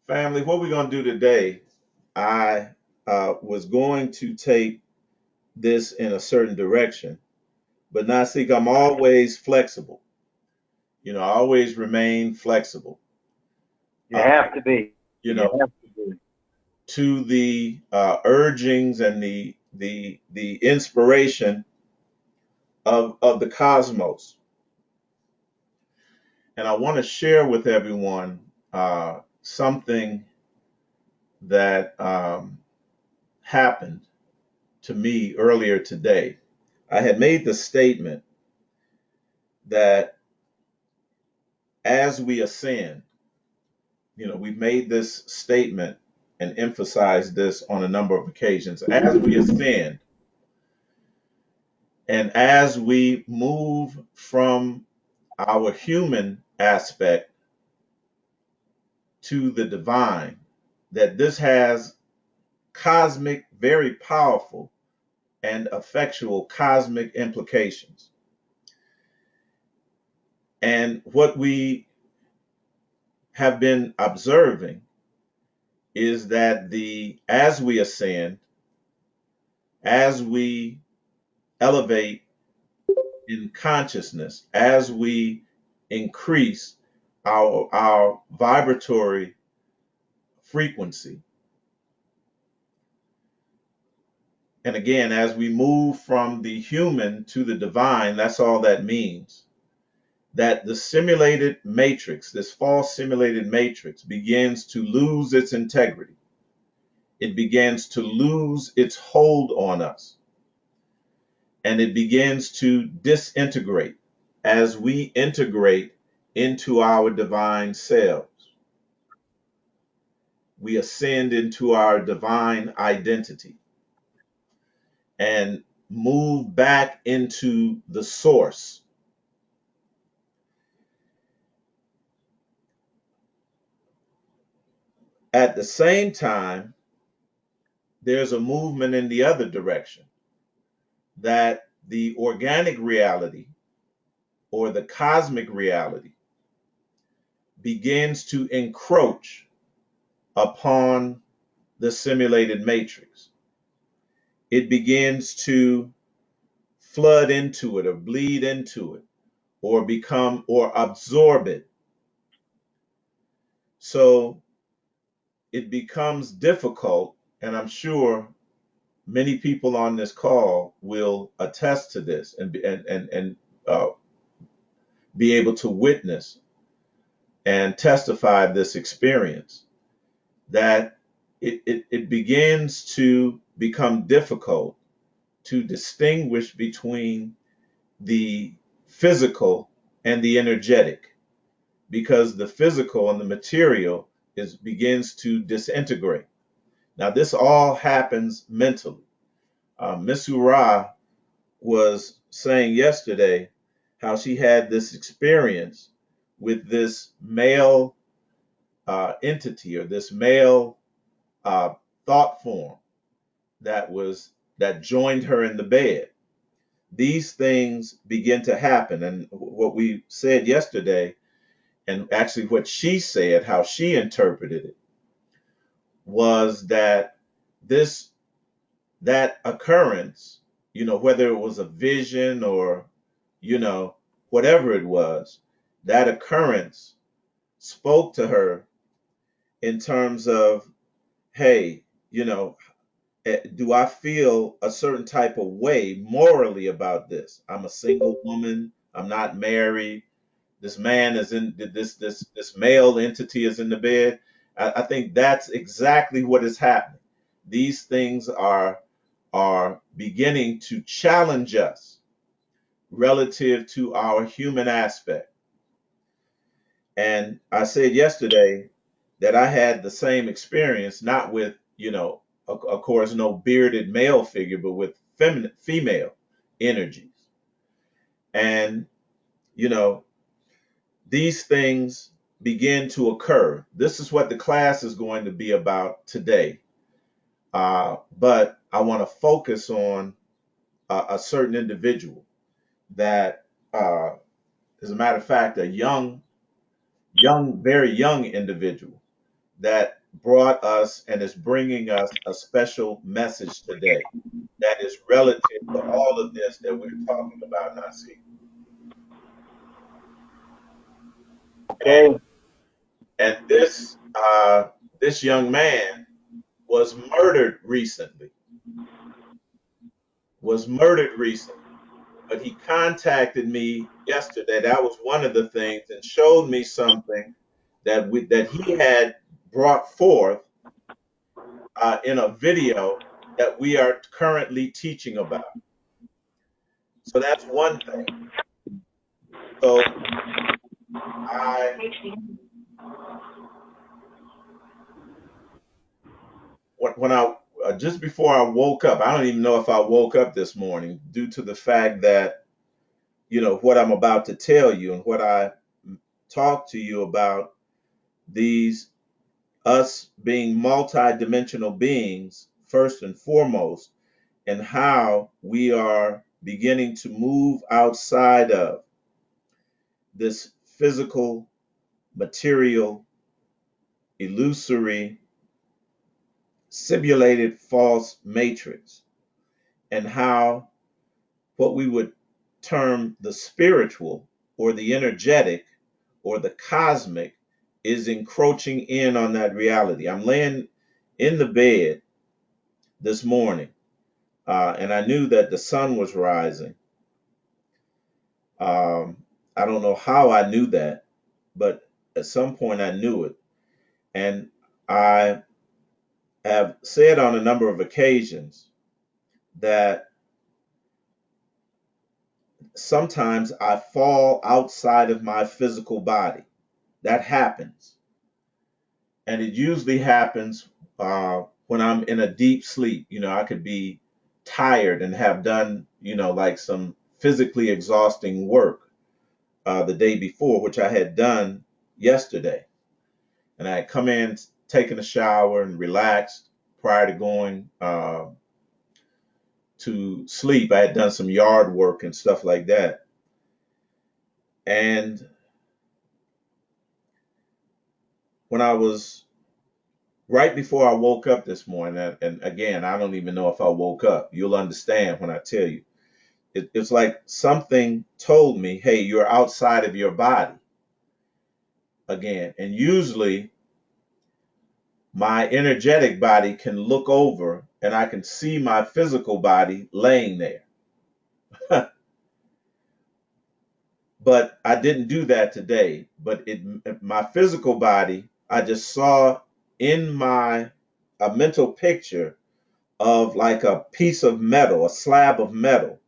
Family, what we're going to do today, I was going to take this in a certain direction, but not seek, I'm always flexible. I always remain flexible, You uh, have to be. you You know, have to be. to the urgings and the inspiration of the cosmos. And I want to share with everyone something that happened to me earlier today. I had made the statement that as we ascend, we've made this statement and emphasized this on a number of occasions. As we ascend and as we move from our human aspect to the divine, that this has cosmic, very powerful and effectual cosmic implications. And what we have been observing is that the as we ascend, as we elevate in consciousness, as we increase our vibratory frequency, and again, as we move from the human to the divine, that's all that means. That the simulated matrix, this false simulated matrix, begins to lose its integrity. It begins to lose its hold on us, and it begins to disintegrate as we integrate into our divine selves. We ascend into our divine identity and move back into the source. At the same time, there's a movement in the other direction, that the organic reality or the cosmic reality begins to encroach upon the simulated matrix. It begins to flood into it or bleed into it or become or absorb it. So it becomes difficult, and I'm sure many people on this call will attest to this and be able to witness and testify this experience, that it begins to become difficult to distinguish between the physical and the energetic, because the physical and the material begins to disintegrate. Now, this all happens mentally. Miss Ura was saying yesterday how she had this experience with this male entity or this male uh, thought form that joined her in the bed. These things begin to happen, and what we said yesterday, and actually what she said, how she interpreted it, was that this that occurrence, whether it was a vision or whatever it was, that occurrence spoke to her in terms of, hey, do I feel a certain type of way morally about this? I'm a single woman. I'm not married. This man is in this male entity is in the bed. I think that's exactly what is happening. These things are beginning to challenge us relative to our human aspect. And I said yesterday that I had the same experience, not with, of course, no bearded male figure, but with female energies. And, you know, these things begin to occur. This is what the class is going to be about today. But I want to focus on a certain individual that, as a matter of fact, a very young individual that brought us and is bringing us a special message today that is relative to all of this that we're talking about, Nasi. Okay. And this young man was murdered recently. Was murdered recently. But he contacted me yesterday. That was one of the things, and showed me something that he had brought forth in a video that we are currently teaching about. So that's one thing. So I when I just before I woke up, I don't even know if I woke up this morning due to the fact that what I'm about to tell you and what I talk to you about, these us being multi-dimensional beings first and foremost, and how we are beginning to move outside of this physical, material, illusory, simulated false matrix, and how what we would term the spiritual or the energetic or the cosmic is encroaching in on that reality. I'm laying in the bed this morning, and I knew that the sun was rising. I don't know how I knew that, but at some point I knew it. And I have said on a number of occasions that sometimes I fall outside of my physical body. That happens. And it usually happens when I'm in a deep sleep. I could be tired and have done, like some physically exhausting work the day before, which I had done yesterday. And I had come in, taken a shower, and relaxed prior to going to sleep. I had done some yard work and stuff like that. And when I was right before I woke up this morning, and again, I don't even know if I woke up. You'll understand when I tell you. It's like something told me, hey, you're outside of your body again. And usually my energetic body can look over and I can see my physical body laying there. But I didn't do that today. But my physical body, I just saw in my a mental picture of like a piece of metal, a slab of metal,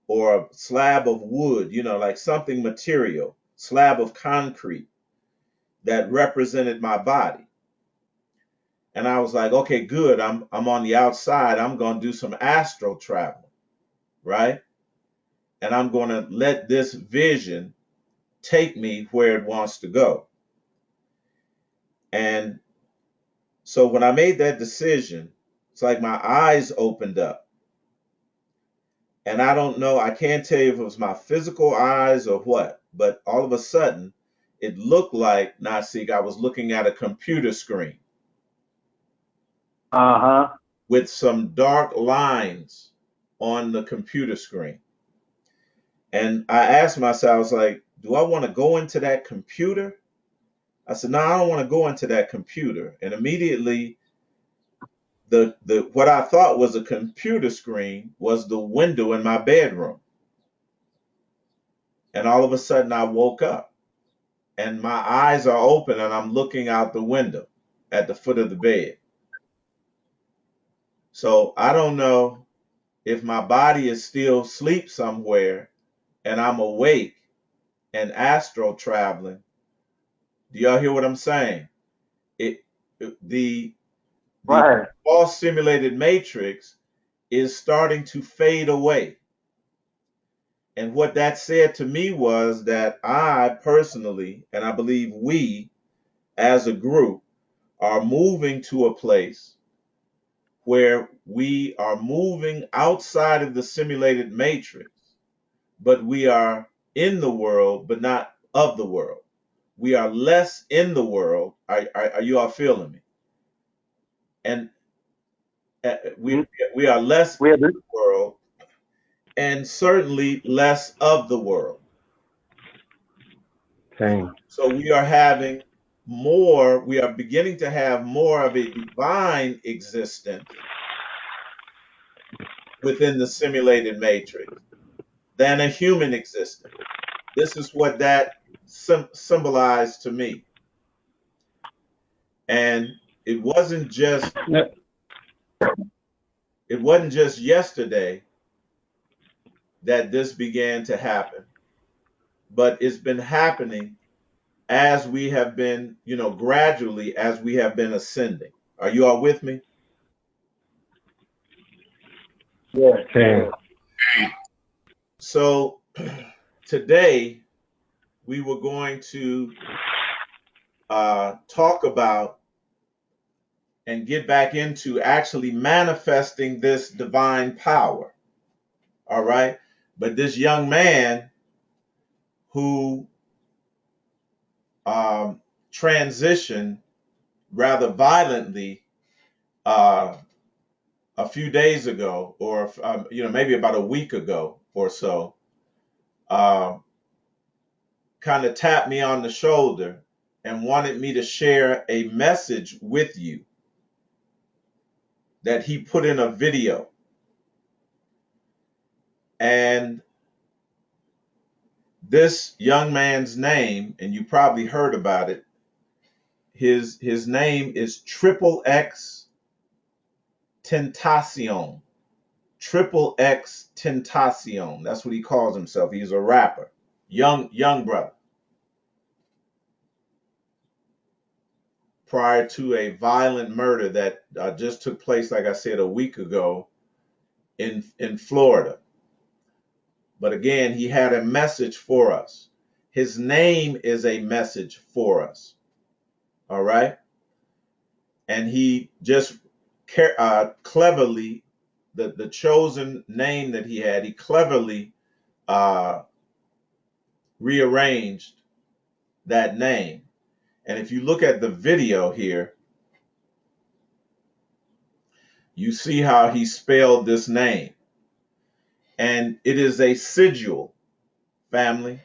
or a slab of wood, like something material, slab of concrete that represented my body. And I was like, okay, good. I'm on the outside. I'm going to do some astral travel, right? And I'm going to let this vision take me where it wants to go. And so when I made that decision, it's like my eyes opened up. And I don't know, I can't tell you if it was my physical eyes or what, but all of a sudden, it looked like, Nasik, I was looking at a computer screen Uh-huh. with some dark lines on the computer screen. And I asked myself, I was like, do I want to go into that computer? I said, no, I don't want to go into that computer. And immediately, the what I thought was a computer screen was the window in my bedroom. And all of a sudden, I woke up and my eyes are open and I'm looking out the window at the foot of the bed. So I don't know if my body is still asleep somewhere and I'm awake and astral traveling. Do y'all hear what I'm saying? It, the Right. false simulated matrix is starting to fade away. And what that said to me was that I personally, and I believe we as a group, are moving to a place where we are moving outside of the simulated matrix, but we are in the world, but not of the world. we are less in the world. Are you all feeling me? And we are less We in agree. the world, and certainly less of the world. Same. So we are having more, we are beginning to have more of a divine existence within the simulated matrix than a human existence. This is what that symbolized to me. And it wasn't just Yeah. it wasn't just yesterday that this began to happen, but it's been happening as we have been, gradually as we have been ascending. Are you all with me? Yeah. Same. So today we were going to talk about and get back into actually manifesting this divine power. All right. But this young man who transitioned rather violently uh, a few days ago, or maybe about a week ago or so, uh, kind of tapped me on the shoulder and wanted me to share a message with you that he put in a video. And this young man's name, and you probably heard about it, his name is Triple X Tentacion. Triple X Tentacion. That's what he calls himself. He's a rapper. Young brother. Prior to a violent murder that just took place, like I said, a week ago in Florida. But again, he had a message for us. His name is a message for us. All right. And he just cleverly, the chosen name that he had, he cleverly uh, rearranged that name. And if you look at the video here, you see how he spelled this name. And it is a sigil, family.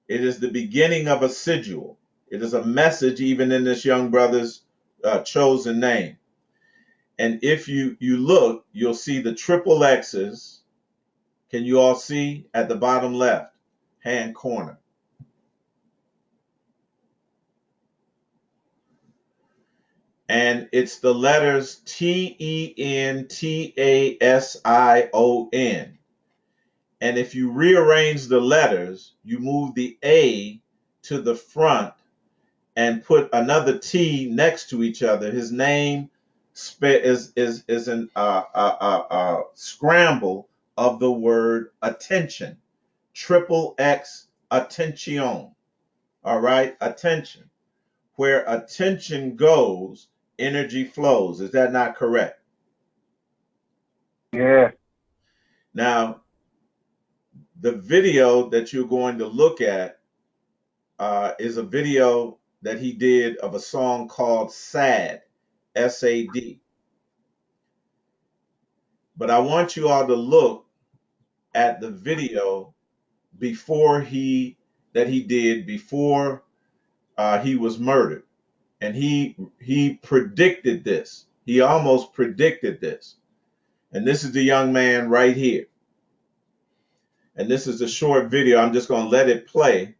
It is the beginning of a sigil. It is a message even in this young brother's chosen name. And if you look, you'll see the triple X's. Can you all see at the bottom left hand corner? And it's the letters Tentasion. And if you rearrange the letters, you move the A to the front and put another T next to each other. His name is an scramble of the word attention. Triple X attention. All right, attention. Where attention goes, energy flows. Is that not correct? Yeah. Now, the video that you're going to look at is a video that he did of a song called Sad, SAD. But I want you all to look at the video before that he did before he was murdered, and he predicted this. He almost predicted this. And this is the young man right here. And this is a short video. I'm just going to let it play,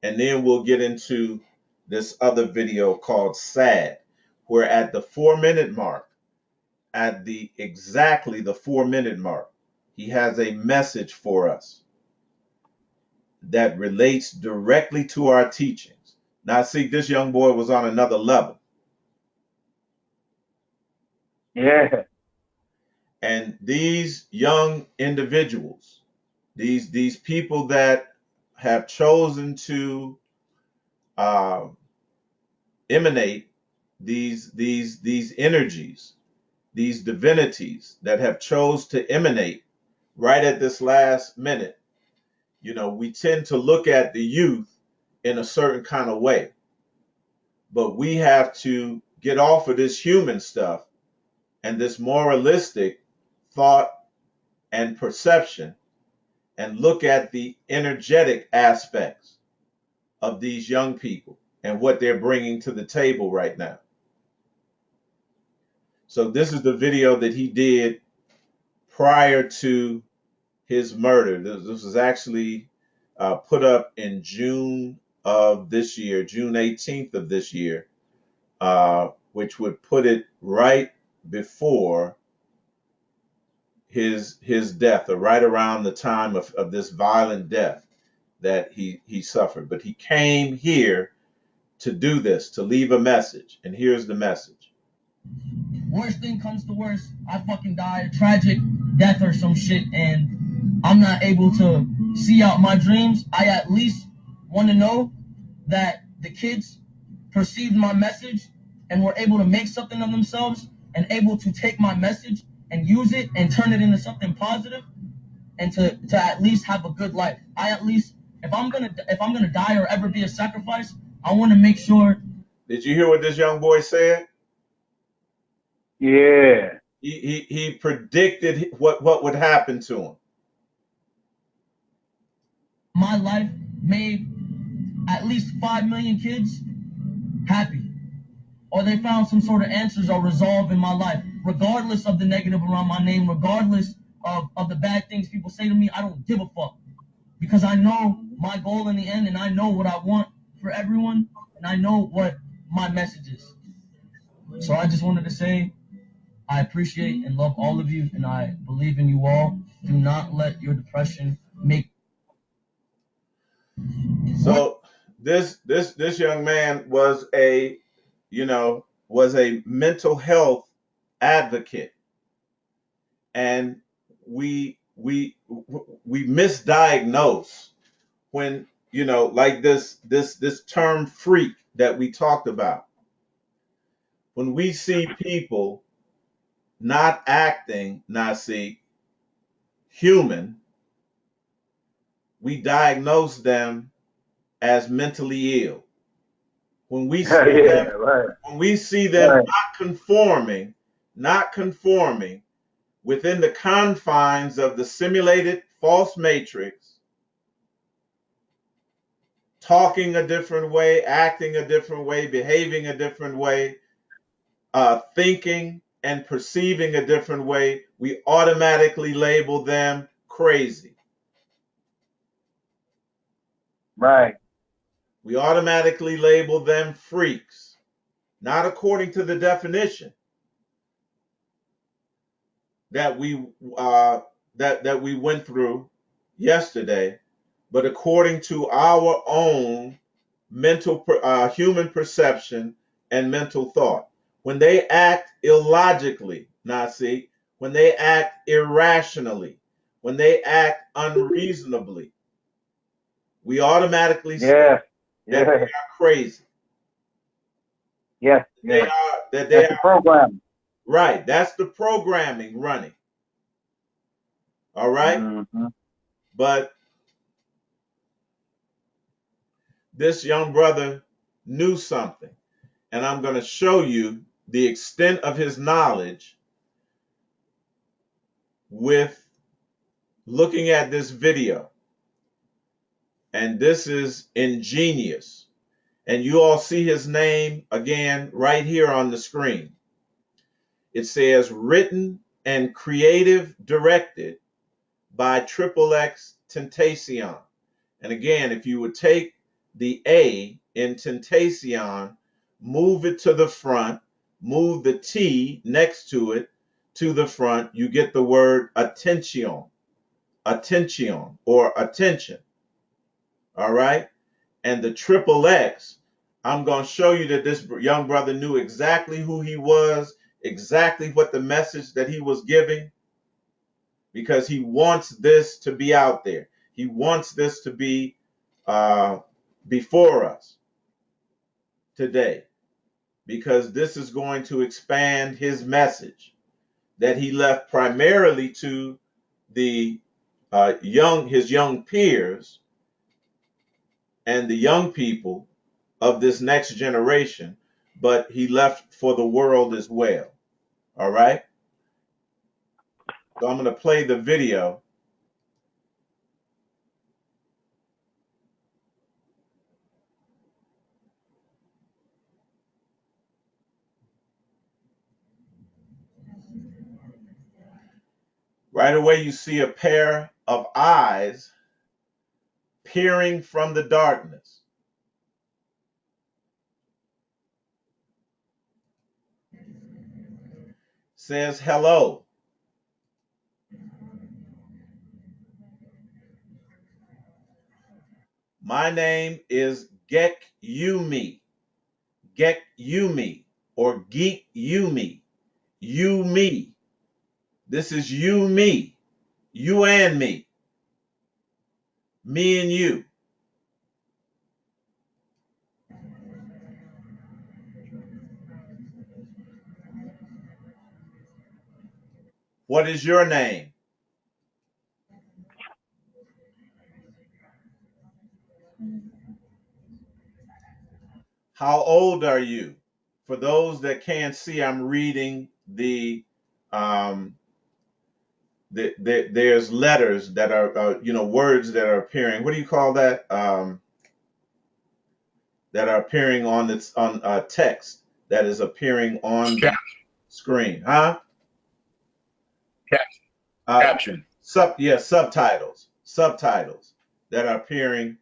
and then we'll get into this other video called Sad, where at the 4-minute mark, at exactly the 4-minute mark, he has a message for us that relates directly to our teachings. Now, see, this young boy was on another level. Yeah. And these young individuals, these people that have chosen to uh, emanate these energies, these divinities that have chose to emanate right at this last minute. We tend to look at the youth in a certain kind of way. But we have to get off of this human stuff and this moralistic thought and perception and look at the energetic aspects of these young people and what they're bringing to the table right now. So this is the video that he did prior to his murder. This was actually put up in June of this year, June 18th of this year, which would put it right before his death, or right around the time of this violent death that he suffered. But he came here to do this, to leave a message. And here's the message. Worst thing comes to worst, I fucking die a tragic death or some shit, and I'm not able to see out my dreams. I at least want to know that the kids perceived my message and were able to make something of themselves and able to take my message and use it and turn it into something positive, and to at least have a good life. I at least, if I'm gonna die or ever be a sacrifice, I want to make sure. Did you hear what this young boy said? Yeah. He predicted what would happen to him. My life made at least 5 million kids happy, or they found some sort of answers or resolve in my life, regardless of the negative around my name, regardless of the bad things people say to me. I don't give a fuck, because I know my goal in the end, and I know what I want for everyone, and I know what my message is. So I just wanted to say I appreciate and love all of you, and I believe in you all. Do not let your depression make. So this young man was a mental health advocate, and we misdiagnose when, like this term freak that we talked about. When we see people not acting, human, we diagnose them as mentally ill. When we see Yeah, them, right. when we see them Right. not conforming within the confines of the simulated false matrix, talking a different way, acting a different way, behaving a different way, thinking and perceiving a different way, we automatically label them crazy. Right. We automatically label them freaks, not according to the definition that we that we went through yesterday, but according to our own human perception and mental thought. When they act illogically, when they act irrationally, when they act unreasonably, we automatically say Yeah. that they Yeah. are crazy. Yes. They Yeah. are that they That's the are program. right. That's the programming running. All right. Mm-hmm. But this young brother knew something, and I'm going to show you the extent of his knowledge with looking at this video. And this is ingenious. And you all see his name again right here on the screen. It says written and creative directed by XXXTENTACION. And again, if you would take the A in Tentacion, move it to the front, move the T next to it to the front, you get the word attention, or attention. All right. And the XXX, I'm going to show you that this young brother knew exactly who he was, exactly what the message that he was giving, because he wants this to be out there. He wants this to be before us today, because this is going to expand his message that he left primarily to the his young peers, and the young people of this next generation, but he left for the world as well. All right. So I'm going to play the video. Right away, you see a pair of eyes peering from the darkness. Says hello. My name is Gek Yumi. Gek Yumi or Geek Yumi. You me. This is you me. You and me. Me and you. What is your name? How old are you? For those that can't see, I'm reading there's letters that are words that are appearing. What do you call that? That are appearing on text that is appearing on the screen, huh? Caption. Subtitles that are appearing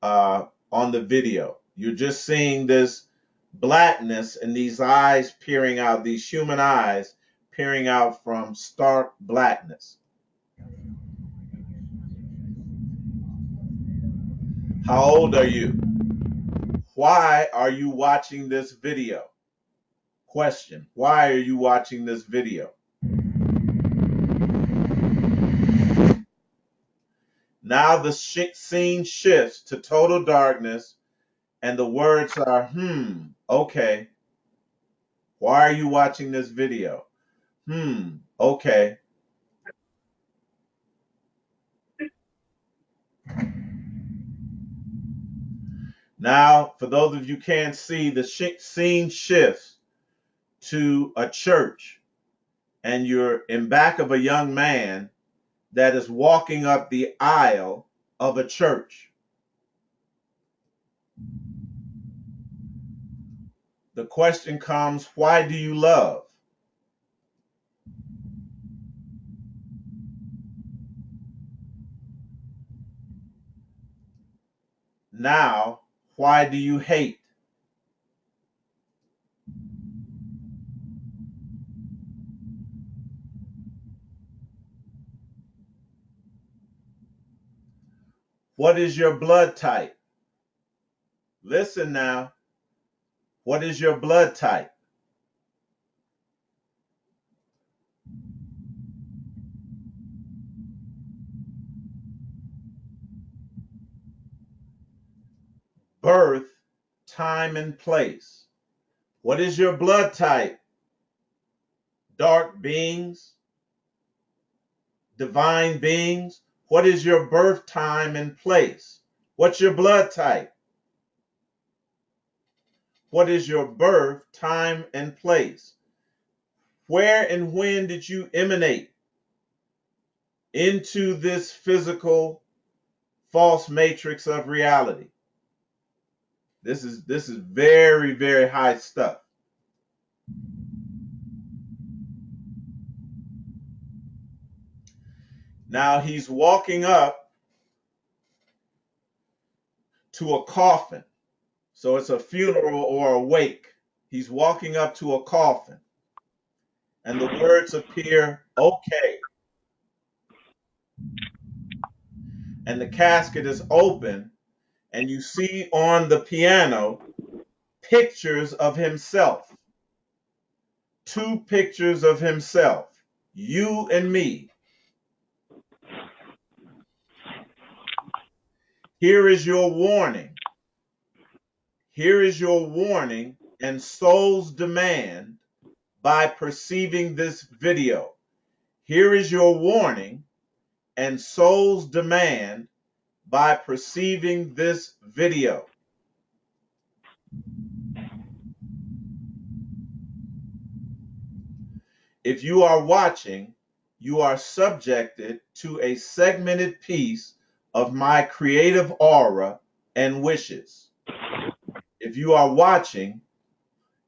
on the video. You're just seeing this blackness and these eyes peering out, these human eyes peering out from stark blackness. How old are you? Why are you watching this video? Question. Why are you watching this video? Now the scene shifts to total darkness and the words are, okay. Why are you watching this video? Okay. Now, for those of you can't see, the scene shifts to a church, and you're in back of a young man that is walking up the aisle of a church. The question comes, why do you love? Now, why do you hate? What is your blood type? Listen now. What is your blood type? Birth, time, and place. What is your blood type? Dark beings, divine beings. What is your birth time and place? What's your blood type? What is your birth time and place? Where and when did you emanate into this physical false matrix of reality? This is very, very high stuff. Now he's walking up to a coffin. So it's a funeral or a wake. He's walking up to a coffin. And the words appear, okay. And the casket is open, and you see on the piano pictures of himself. 2 pictures of himself, you and me. Here is your warning. Here is your warning and soul's demand by perceiving this video. Here is your warning and soul's demand by perceiving this video. If you are watching, you are subjected to a segmented piece of my creative aura and wishes. If you are watching,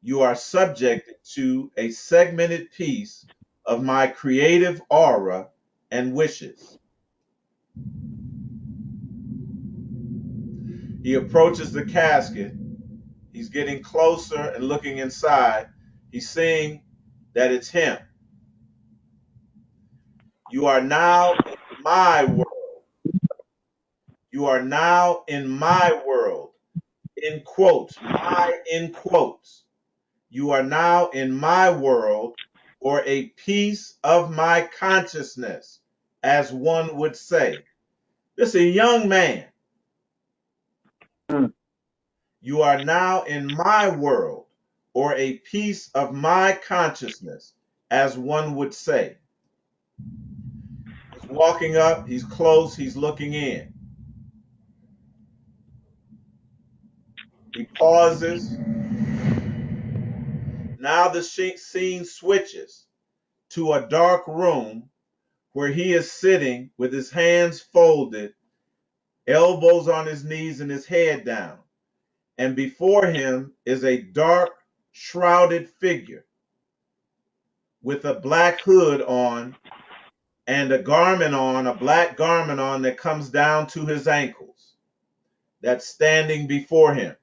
you are subjected to a segmented piece of my creative aura and wishes. He approaches the casket. He's getting closer and looking inside. He's seeing that it's him. You are now in my world. You are now in my world. In quotes, my in quotes. You are now in my world, or a piece of my consciousness, as one would say. This is a young man. Hmm. You are now in my world, or a piece of my consciousness, as one would say. He's walking up, he's close, he's looking in. He pauses. Now the scene switches to a dark room where he is sitting with his hands folded, elbows on his knees and his head down. And before him is a dark, shrouded figure with a black hood on and a black garment on that comes down to his ankles. That's standing before him.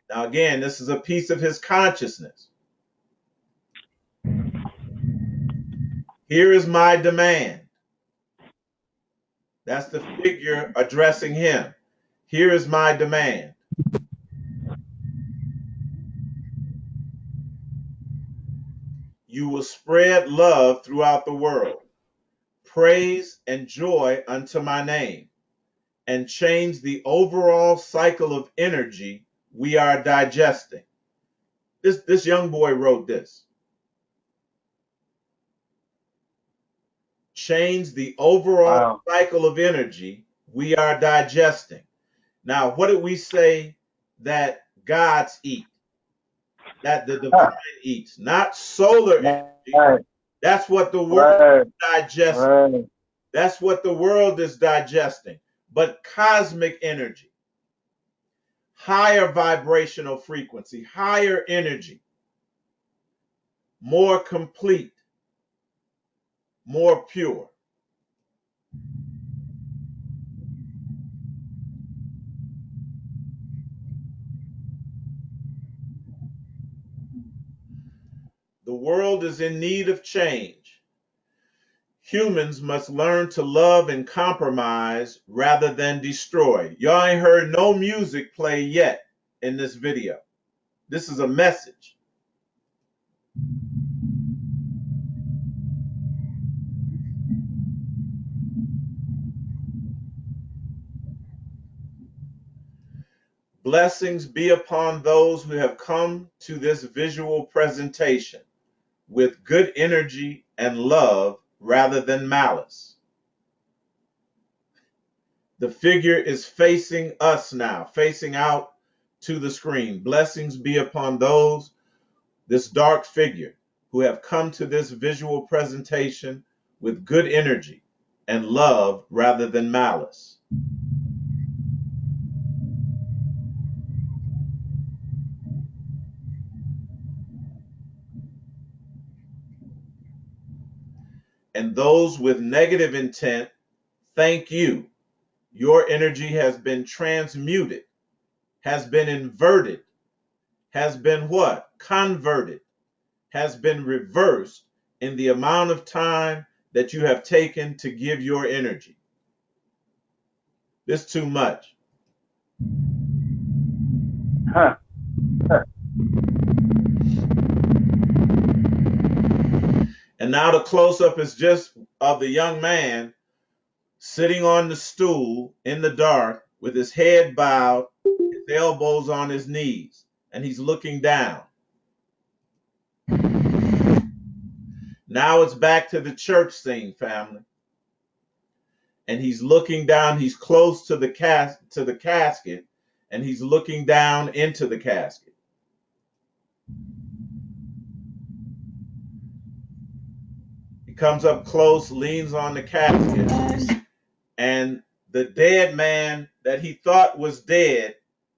Now again, this is a piece of his consciousness. Here is my demand. That's the figure addressing him. Here is my demand. You will spread love throughout the world, praise and joy unto my name, and change the overall cycle of energy we are digesting. This young boy wrote this. Change the overall cycle of energy we are digesting. Now, what did we say that gods eat? That the divine eats, not solar energy. Right. That's what the world is digesting. Right. That's what the world is digesting. But cosmic energy, higher vibrational frequency, higher energy, more complete, more pure. The world is in need of change. Humans must learn to love and compromise rather than destroy. Y'all ain't heard no music play yet in this video. This is a message. Blessings be upon those who have come to this visual presentation with good energy and love rather than malice. The figure is facing us now, facing out to the screen. Blessings be upon those, this dark figure, who have come to this visual presentation with good energy and love rather than malice. And those with negative intent, thank you. Your energy has been transmuted, has been inverted, has been what? Converted, has been reversed in the amount of time that you have taken to give your energy. This is too much. Huh. And now the close-up is just of the young man sitting on the stool in the dark with his head bowed, his elbows on his knees, and he's looking down. Now it's back to the church scene, family. and he's looking down. He's close to the casket, and he's looking down into the casket. He comes up close, leans on the casket, and the dead man that he thought was dead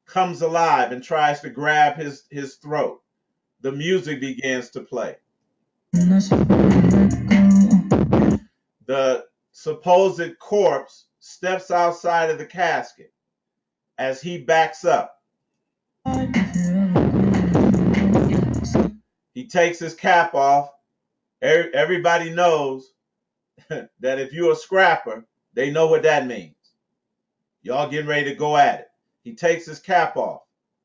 comes alive and tries to grab his throat. The music begins to play. The supposed corpse steps outside of the casket as he backs up. He takes his cap off. Everybody knows that if you're a scrapper, they know what that means. Y'all getting ready to go at it. He takes his cap off,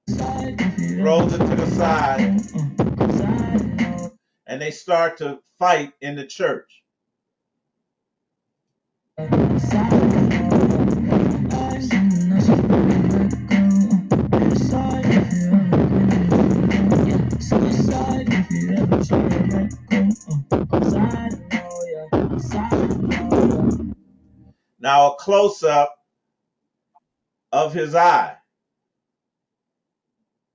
throws it to the side, and they start to fight in the church. Now a close-up of his eye,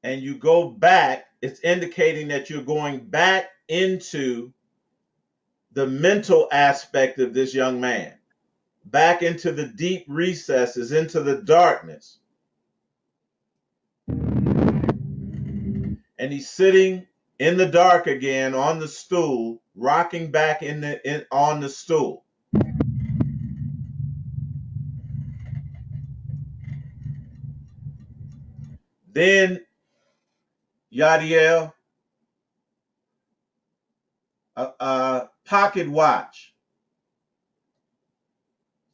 and you go back, it's indicating that you're going back into the mental aspect of this young man, back into the deep recesses, into the darkness. And he's sitting in the dark again on the stool, rocking back on the stool. Then Yadiel, a pocket watch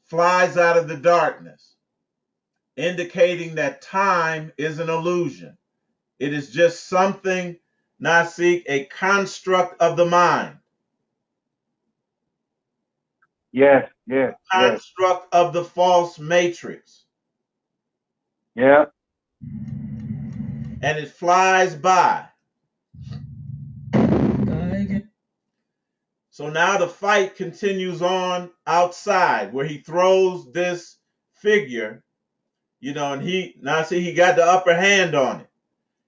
flies out of the darkness, indicating that time is an illusion. It is just something, Nasik, a construct of the mind. Yes, yes, yes. Construct of the false matrix. Yeah. And it flies by. So now the fight continues on outside, where he throws this figure, and he got the upper hand on it,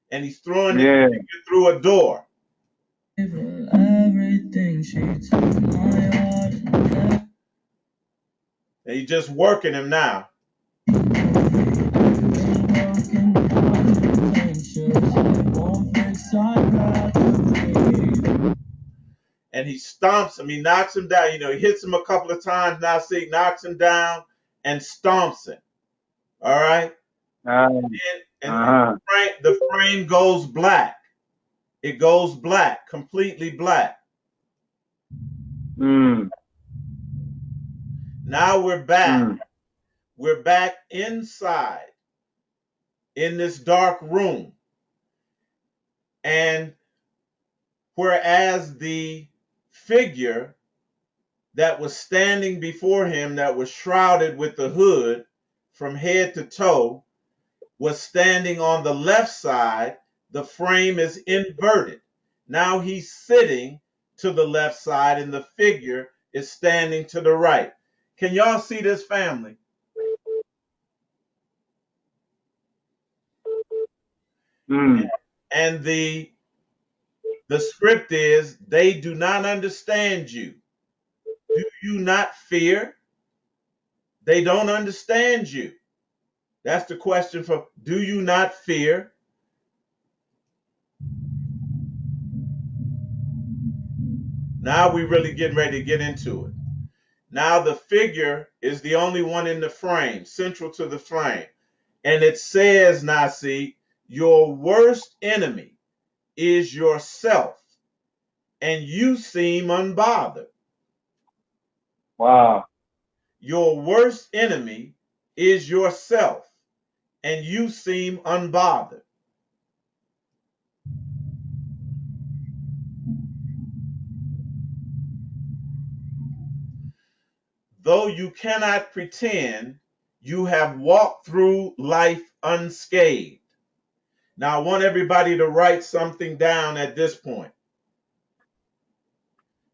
and he's throwing the figure through a door. And he's just working him now. And he stomps him, he knocks him down, he hits him a couple of times, Nasik, knocks him down and stomps him. All right? And the frame goes black. It goes black, completely black. Now we're back. We're back inside in this dark room. And whereas the figure that was standing before him, that was shrouded with the hood from head to toe, was standing on the left side, the frame is inverted. Now he's sitting to the left side and the figure is standing to the right. Can y'all see this, family? And the script is, they do not understand you. Do you not fear? They don't understand you. That's the question for, do you not fear? Now we're really getting ready to get into it. Now the figure is the only one in the frame, central to the frame. And it says, Nasi, your worst enemy is yourself, and you seem unbothered. Wow. Your worst enemy is yourself, and you seem unbothered. Though you cannot pretend, you have walked through life unscathed. Now, I want everybody to write something down at this point.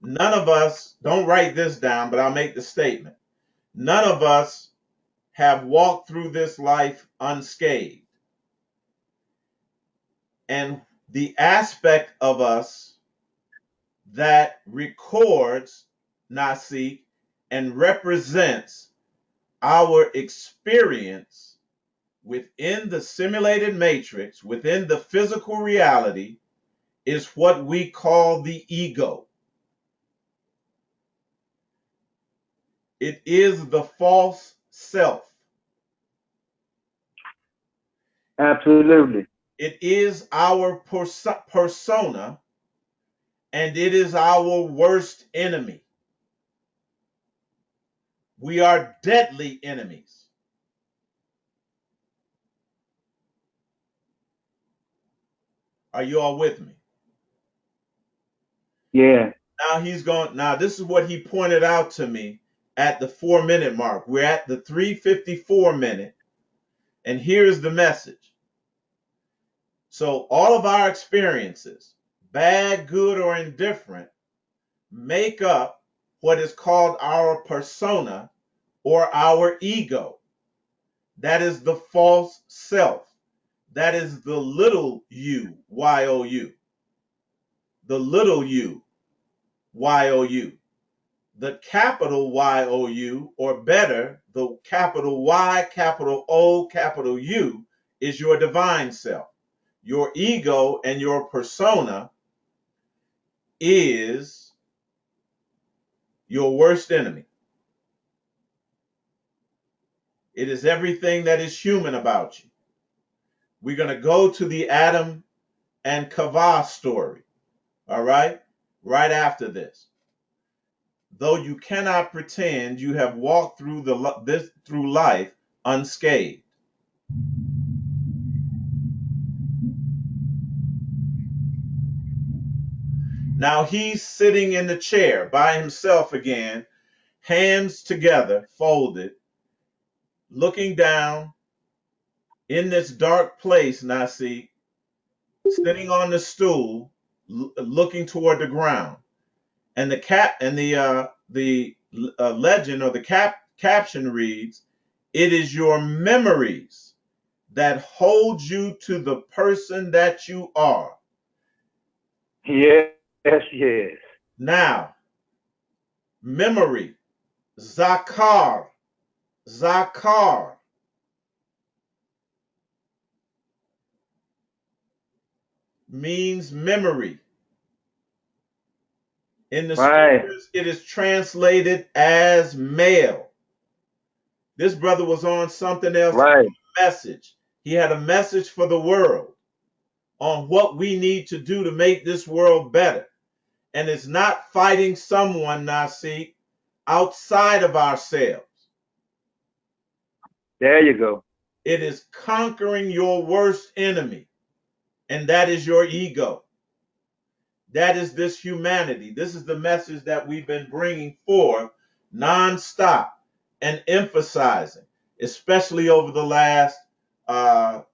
None of us, don't write this down, but I'll make the statement. None of us have walked through this life unscathed. And the aspect of us that records Nasik and represents our experience within the simulated matrix, within the physical reality, is what we call the ego. It is the false self. Absolutely. It is our persona, and it is our worst enemy. We are deadly enemies. Are you all with me? Yeah. Now this is what he pointed out to me at the 4-minute mark. We're at the 3:54 minute, and here's the message. So all of our experiences, bad, good, or indifferent, make up what is called our persona or our ego. That is the false self. That is the little u, Y-O-U. The little u, Y-O-U. The capital Y-O-U, or better, the capital Y, capital O, capital U, is your divine self. Your ego and your persona is your worst enemy. It is everything that is human about you. We're going to go to the Adam and Kava story, all right? Right after this. Though you cannot pretend you have walked through through life unscathed. Now he's sitting in the chair by himself again, hands together, folded, looking down in this dark place, Nasi, sitting on the stool, looking toward the ground. And the legend or the caption reads, "It is your memories that hold you to the person that you are." Yes, yes. Now, memory, zakar, zakar, means memory. In the Right. scriptures, it is translated as male. This brother was on something else, Right. message. He had a message for the world on what we need to do to make this world better. And it's not fighting someone, Nasi, outside of ourselves. There you go. It is conquering your worst enemy, and that is your ego. That is this humanity. This is the message that we've been bringing forth nonstop and emphasizing, especially over the last 5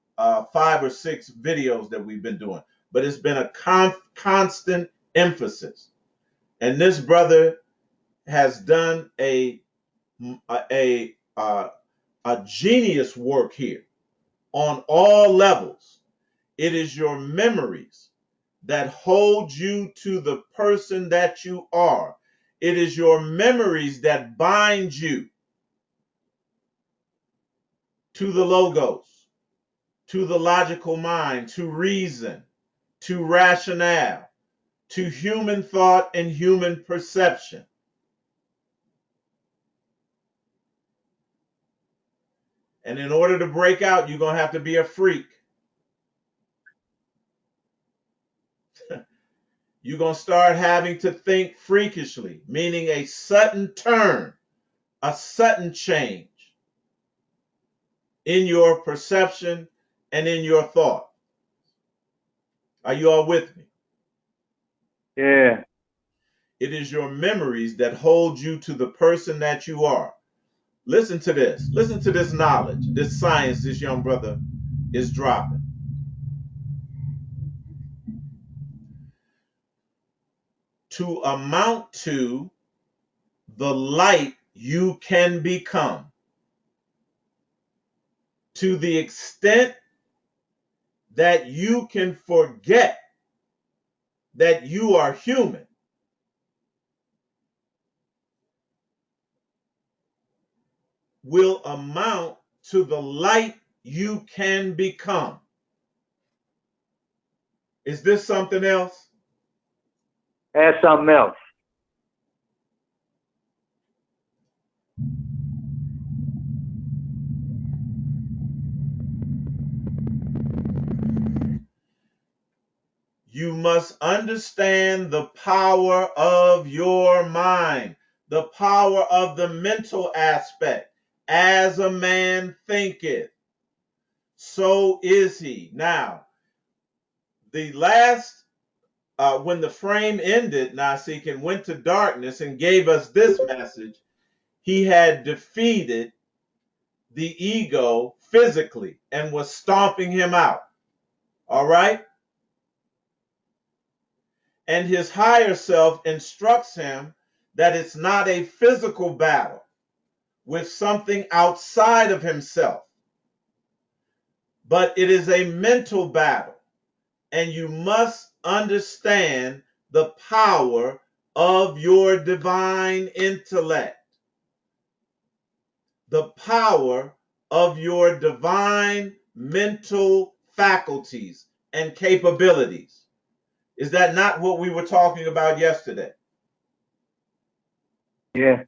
or 6 videos that we've been doing. But it's been a constant emphasis. And this brother has done a genius work here on all levels. It is your memories that hold you to the person that you are. It is your memories that bind you to the logos, to the logical mind, to reason, to rationale, to human thought and human perception. And in order to break out, you're going to have to be a freak. You're going to start having to think freakishly, meaning a sudden turn, a sudden change in your perception and in your thought. Are you all with me? Yeah. It is your memories that hold you to the person that you are. Listen to this. Listen to this knowledge, this science this young brother is dropping. To amount to the light you can become. To the extent that you can forget that you are human, will amount to the light you can become. Is this something else? Add something else. You must understand the power of your mind, the power of the mental aspect. As a man thinketh, so is he. Now, the last, when the frame ended, Nasik, and went to darkness and gave us this message, he had defeated the ego physically and was stomping him out. All right? And his higher self instructs him that it's not a physical battle with something outside of himself, but it is a mental battle. And you must understand the power of your divine intellect, the power of your divine mental faculties and capabilities. Is that not what we were talking about yesterday? Yeah.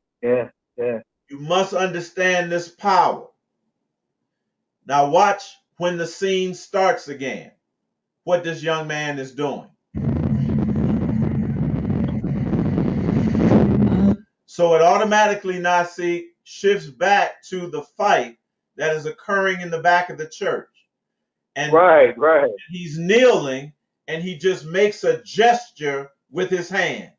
You must understand this power. Now watch when the scene starts again, what this young man is doing. So it automatically, Nasi, shifts back to the fight that is occurring in the back of the church. And Right. he's kneeling and he just makes a gesture with his hand.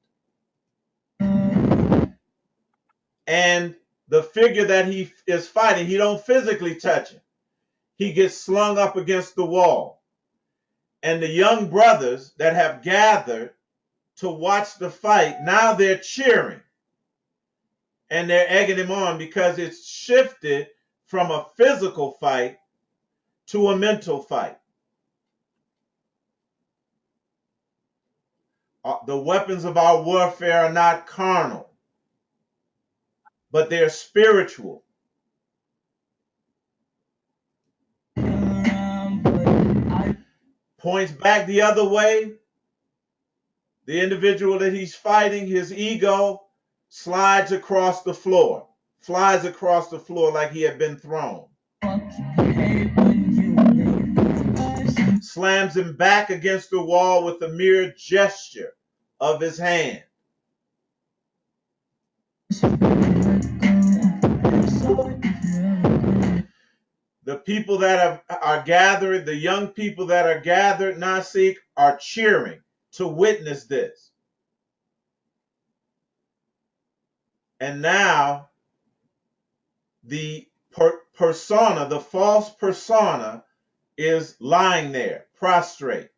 And the figure that he is fighting, he don't physically touch him. He gets slung up against the wall. And the young brothers that have gathered to watch the fight, now they're cheering. And they're egging him on because it's shifted from a physical fight to a mental fight. The weapons of our warfare are not carnal, but they're spiritual. Points back the other way. The individual that he's fighting, his ego, slides across the floor, flies across the floor like he had been thrown. Slams him back against the wall with a mere gesture of his hand. The people that are gathered, the young people that are gathered, Nasik, are cheering to witness this. And now the persona, the false persona, is lying there, prostrate.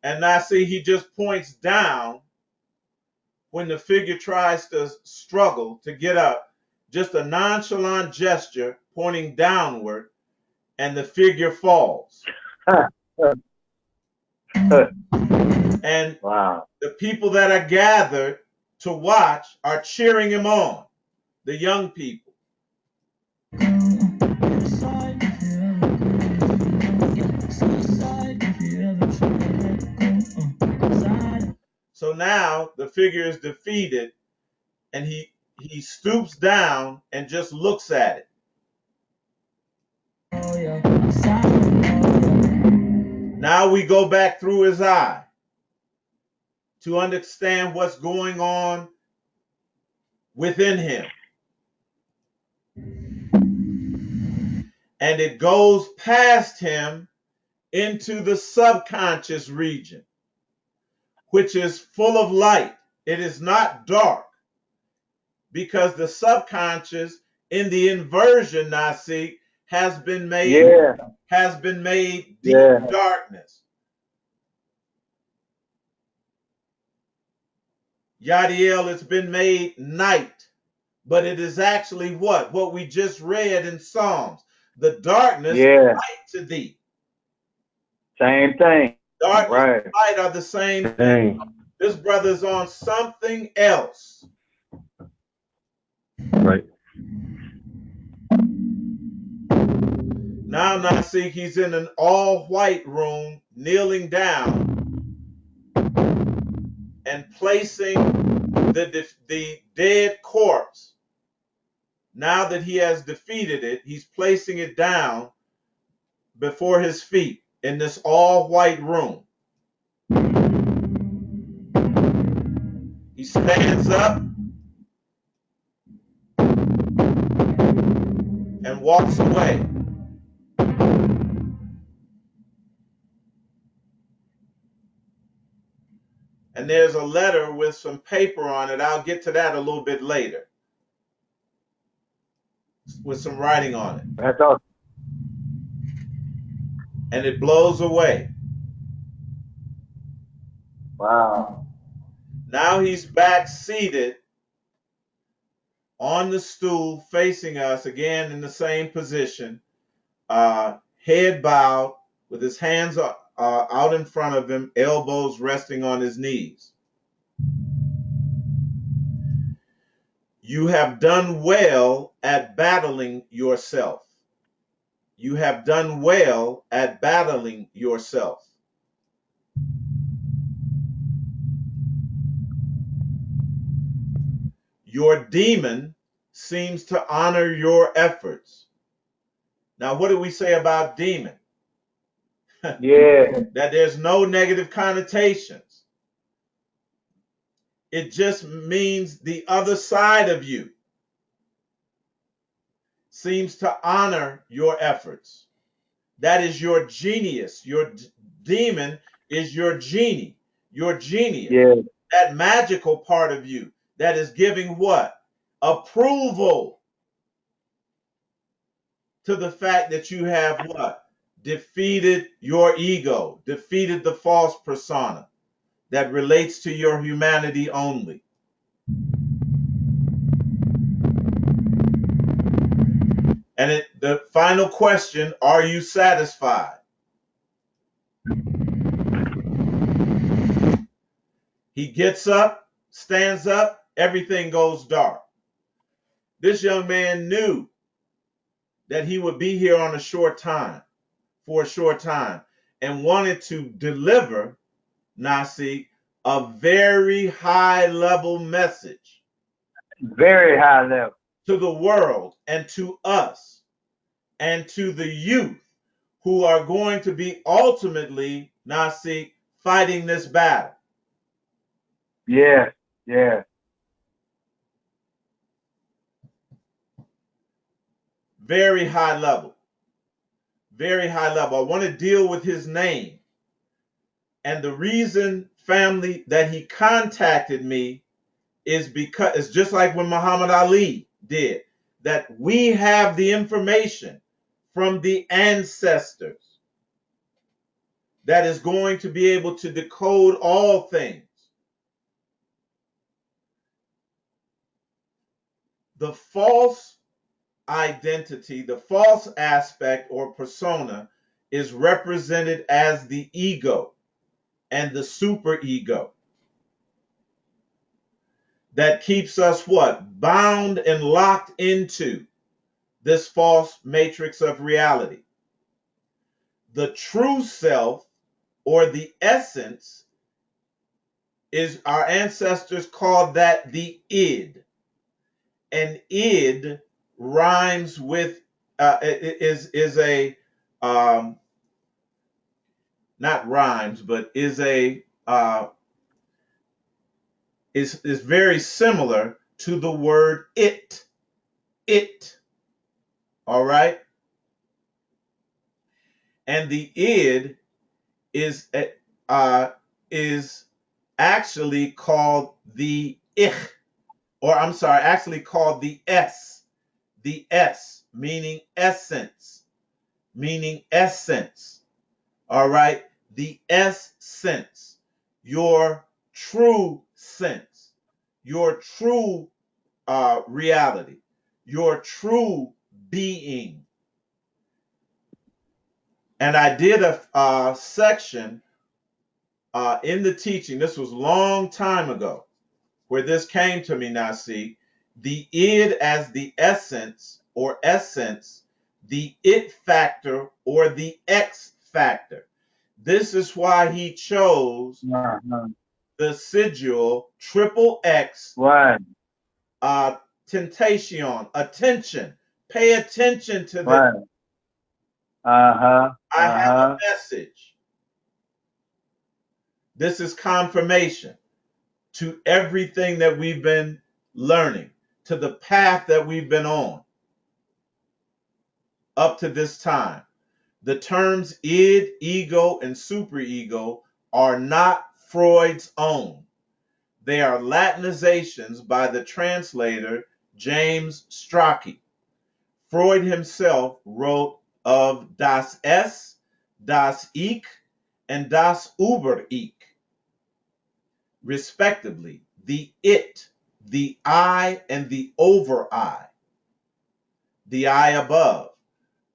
And now see, he just points down when the figure tries to struggle to get up. Just a nonchalant gesture pointing downward, and the figure falls. And wow. The people that are gathered to watch are cheering him on, the young people. So now the figure is defeated, and he stoops down and just looks at it. Now we go back through his eye to understand what's going on within him. And it goes past him into the subconscious region, which is full of light. It is not dark, because the subconscious in the inversion, Nasi, has been made Yeah. deep Yeah. darkness. Yadiel, it's been made night, but it is actually what? What we just read in Psalms. The darkness is Yeah. light to thee. Same thing. Darkness Right. and light are the same thing. Dang. This brother's on something else. Right. Now Nasik, he's in an all-white room, kneeling down and placing the dead corpse. Now that he has defeated it, he's placing it down before his feet in this all-white room. He stands up and walks away. And there's a letter with some paper on it. I'll get to that a little bit later. With some writing on it. That's awesome. And it blows away. Wow. Now he's back seated on the stool facing us again in the same position, head bowed with his hands out in front of him, elbows resting on his knees. You have done well at battling yourself. You have done well at battling yourself. Your demon seems to honor your efforts. Now, what do we say about demon? Yeah. That there's no negative connotations. It just means the other side of you seems to honor your efforts. That is your genius. Your demon is your genie, your genius. Yeah. That magical part of you that is giving what? Approval to the fact that you have what? Defeated your ego, defeated the false persona that relates to your humanity only. And the final question, are you satisfied? He gets up, stands up, everything goes dark. This young man knew that he would be here on a short time, for a short time, and wanted to deliver, Nasi, a very high level message Very high level. to the world and to us and to the youth who are going to be ultimately, Nasi, fighting this battle. Yeah. Yeah. Very high level. Very high level. I want to deal with his name. And the reason, family, that he contacted me is because it's just like when Muhammad Ali did, that we have the information from the ancestors that is going to be able to decode all things. The false identity, the false aspect or persona is represented as the ego and the superego that keeps us what? Bound and locked into this false matrix of reality. The true self or the essence is, our ancestors called that the id. And id rhymes with is a not rhymes, but is a is very similar to the word it. All right. And the id is actually called the ich, or I'm sorry, actually called the S. The S. meaning essence, meaning essence. All right. The essence, your true sense, your true reality, your true being. And I did a section in the teaching. This was a long time ago where this came to me, Nasi. The id as the essence or essence, the it factor or the X factor. This is why he chose the sigil triple X Right. tentation, attention. Pay attention to this. Right. Uh-huh. I have a Uh-huh. message. This is confirmation to everything that we've been learning, to the path that we've been on up to this time. The terms id, ego, and superego are not Freud's own. They are Latinizations by the translator James Strachey. Freud himself wrote of das Es, das Ich, and das Über-Ich, respectively, the it, the I, and the over-I, the I above.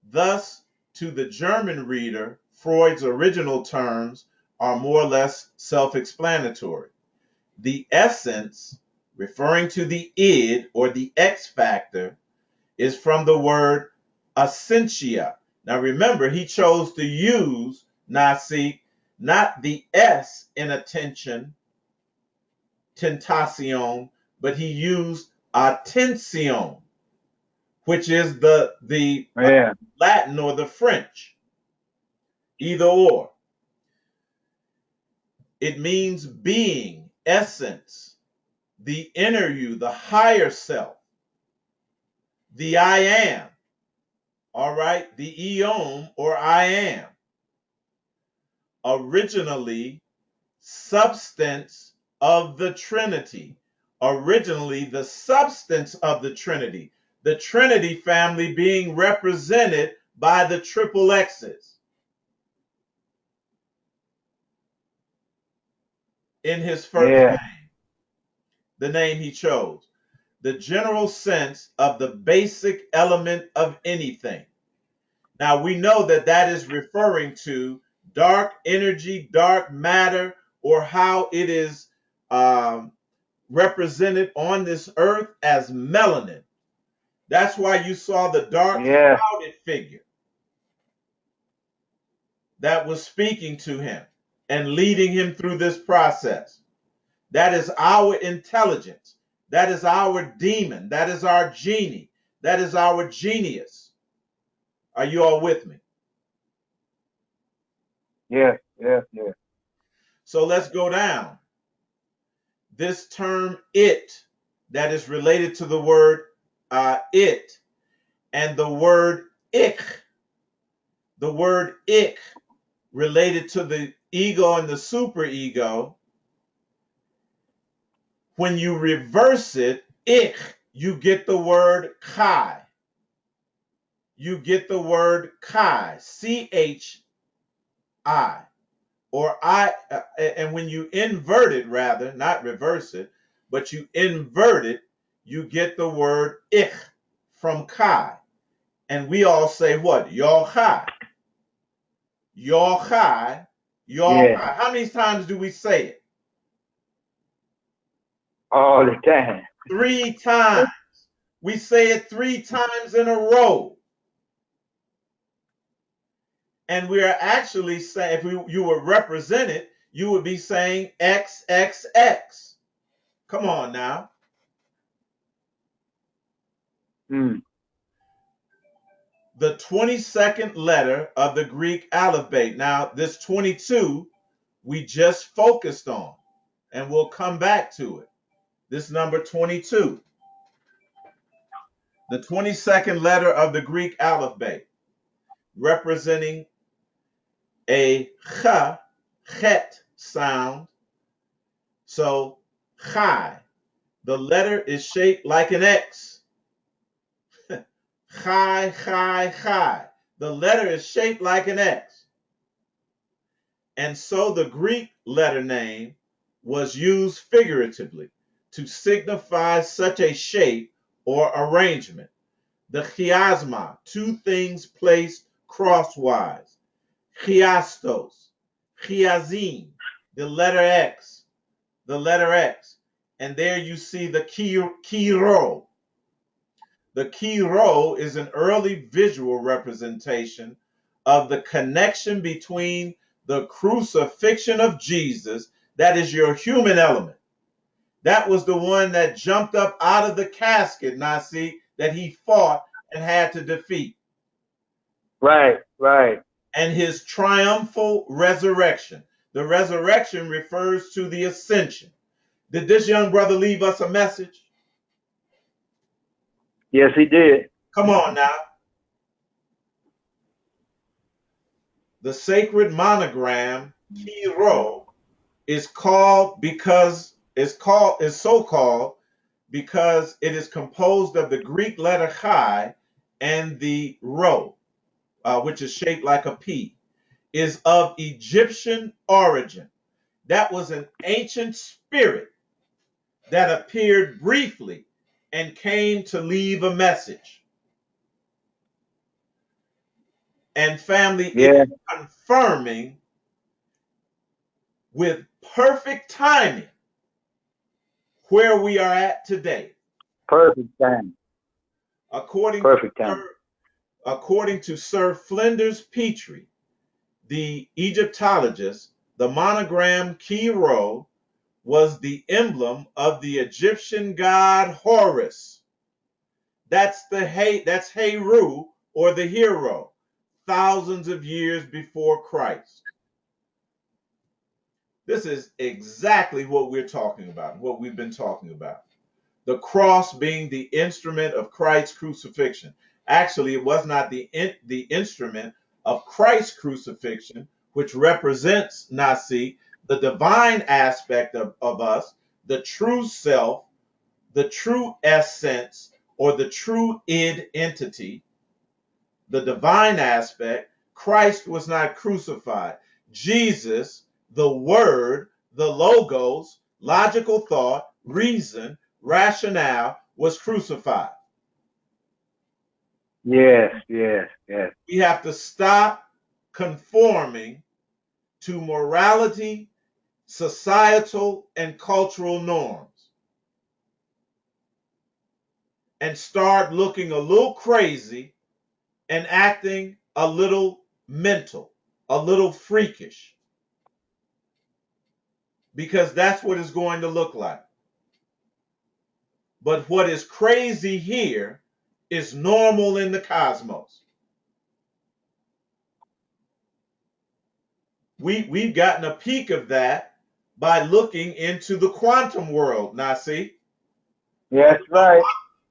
Thus, to the German reader, Freud's original terms are more or less self-explanatory. The essence, referring to the id or the X factor, is from the word essentia. Now remember, he chose to use, Nasi, not the S in attention, tentacion, but he used attention, which is the Yeah. Latin or the French, either or. It means being, essence, the inner you, the higher self, the I am, all right, the eon or I am. Originally, substance of the Trinity. Originally, the substance of the Trinity. The Trinity family being represented by the triple X's in his first Yeah. name, the name he chose. The general sense of the basic element of anything. Now we know that that is referring to dark energy, dark matter, or how it is represented on this earth as melanin. That's why you saw the dark Yeah. clouded figure that was speaking to him and leading him through this process. That is our intelligence. That is our demon. That is our genie. That is our genius. Are you all with me? Yeah. Yeah. Yeah. So let's go down. This term it, that is related to the word it, and the word ich, the word ich related to the ego and the superego. When you reverse it, ich, you get the word chi. You get the word chi, C-H-I, or I, and when you invert it, rather, not reverse it, but you invert it, you get the word ich from chi. And we all say what? Yochai. Yochai. Yochai. Yeah. How many times do we say it? All the time. 3 times. We say it 3 times in a row. And we are actually saying, if you were represented, you would be saying XXX. Come on now. Mm. The 22nd letter of the Greek alphabet. Now, this 22 we just focused on, and we'll come back to it. This number 22. The 22nd letter of the Greek alphabet, representing a ch, chet sound. So, chai. The letter is shaped like an X. Chai, chai, chai. The letter is shaped like an X. And so the Greek letter name was used figuratively to signify such a shape or arrangement. The chiasma, two things placed crosswise. Chiastos, chiazin, the letter X, the letter X. And there you see the chiro. The chiro is an early visual representation of the connection between the crucifixion of Jesus, that is your human element. That was the one that jumped up out of the casket, Nasi, that he fought and had to defeat. Right, right. And his triumphal resurrection. The resurrection refers to the ascension. Did this young brother leave us a message? Yes, he did. Come on now. The sacred monogram, Kiro, is called because is so called because it is composed of the Greek letter Chi and the Rho, which is shaped like a P, is of Egyptian origin. That was an ancient spirit that appeared briefly and came to leave a message. And family, it is confirming with perfect timing where we are at today. Perfect time. According to Sir Flinders Petrie, the Egyptologist, the monogram Chi-Rho was the emblem of the Egyptian god Horus. That's Heru, or the hero, thousands of years before Christ. This is exactly what we're talking about, what we've been talking about. The cross being the instrument of Christ's crucifixion. Actually, it was not the instrument of Christ's crucifixion, which represents, Nasi, the divine aspect of us, the true self, the true essence, or the true id entity, the divine aspect. Christ was not crucified. Jesus, the Word, the Logos, logical thought, reason, rationale, was crucified. Yes, yes, yes. We have to stop conforming to morality, societal, and cultural norms and start looking a little crazy and acting a little mental, a little freakish, because that's what it's going to look like. But what is crazy here is normal in the cosmos. We've gotten a peek of that by looking into the quantum world, Nasi. Yes, right.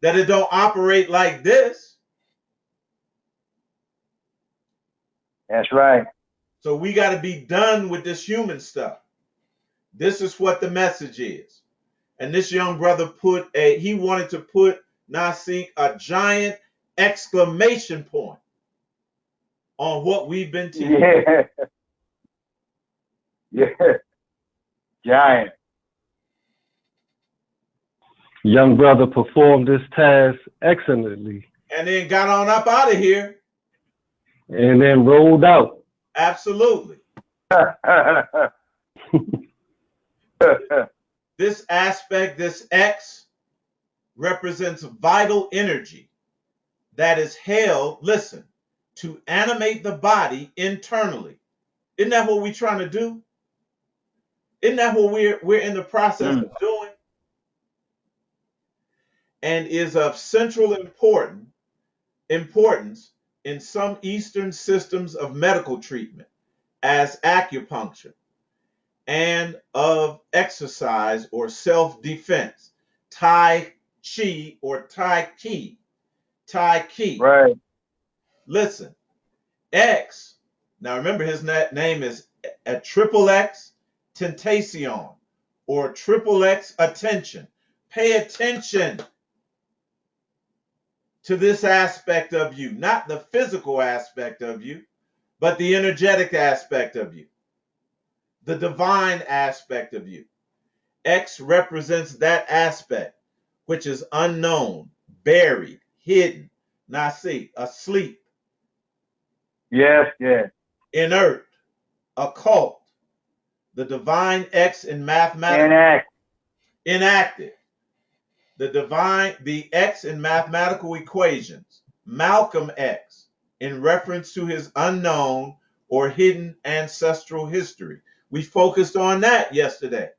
That it don't operate like this. That's right. So we got to be done with this human stuff. This is what the message is. And this young brother he wanted to put, Nasi, a giant exclamation point on what we've been teaching. Yeah. Yeah. Giant. Young brother performed this task excellently. And then got on up out of here. And then rolled out. Absolutely. This aspect, this X, represents vital energy that is held, listen, to animate the body internally. Isn't that what we're trying to do? Isn't that what we're in the process of doing? And is of central importance in some Eastern systems of medical treatment, as acupuncture, and of exercise or self-defense, Tai Chi or Tai Chi. Tai Chi. Right. Listen, X, now remember his name is a XXXTENTACION or XXX attention. Pay attention. to this aspect of you, not the physical aspect of you, but the energetic aspect of you, the divine aspect of you. X represents that aspect which is unknown, buried, hidden, nasi, asleep, Yes, yes. inert, occult. The divine X in mathematics, Enact. inactive. The X in mathematical equations, Malcolm X, in reference to his unknown or hidden ancestral history. We focused on that yesterday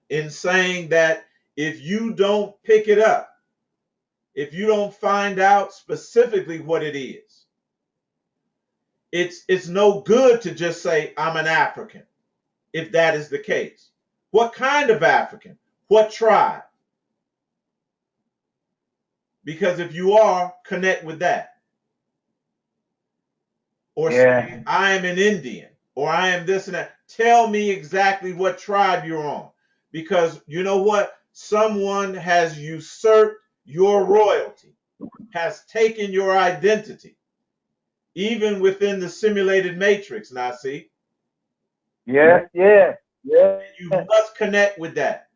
in saying that if you don't pick it up, if you don't find out specifically what it is, it's no good to just say, I'm an African, if that is the case. What kind of African? What tribe? Because if you are, connect with that. Or say, I am an Indian, or I am this and that. Tell me exactly what tribe you're on. Because you know what? Someone has usurped your royalty, has taken your identity, even within the simulated matrix, Nasi. Yes, yes, yes. You must connect with that.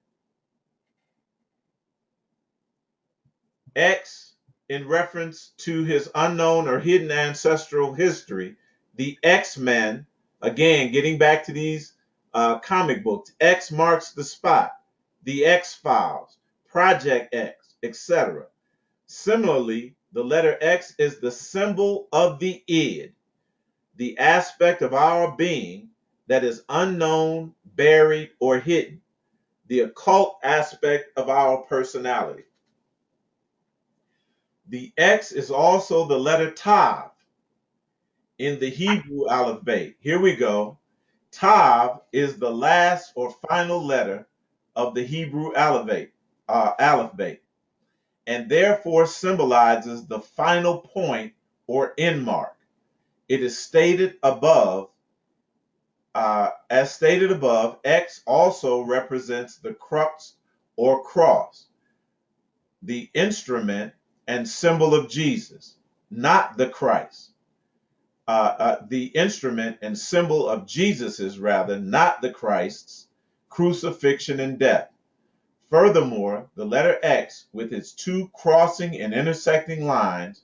X, in reference to his unknown or hidden ancestral history, the X-Men, again, getting back to these comic books, X marks the spot, the X-Files, Project X, etc. Similarly, the letter X is the symbol of the id, the aspect of our being that is unknown, buried, or hidden, the occult aspect of our personality. The X is also the letter Tav in the Hebrew alphabet. Here we go. Tav is the last or final letter of the Hebrew alphabet, and therefore symbolizes the final point or end mark. It is stated above, as stated above, X also represents the crux or cross, the instrument and symbol of Jesus, not the Christ. The instrument and symbol of Jesus's, rather, not the Christ's, crucifixion and death. Furthermore, the letter X, with its two crossing and intersecting lines,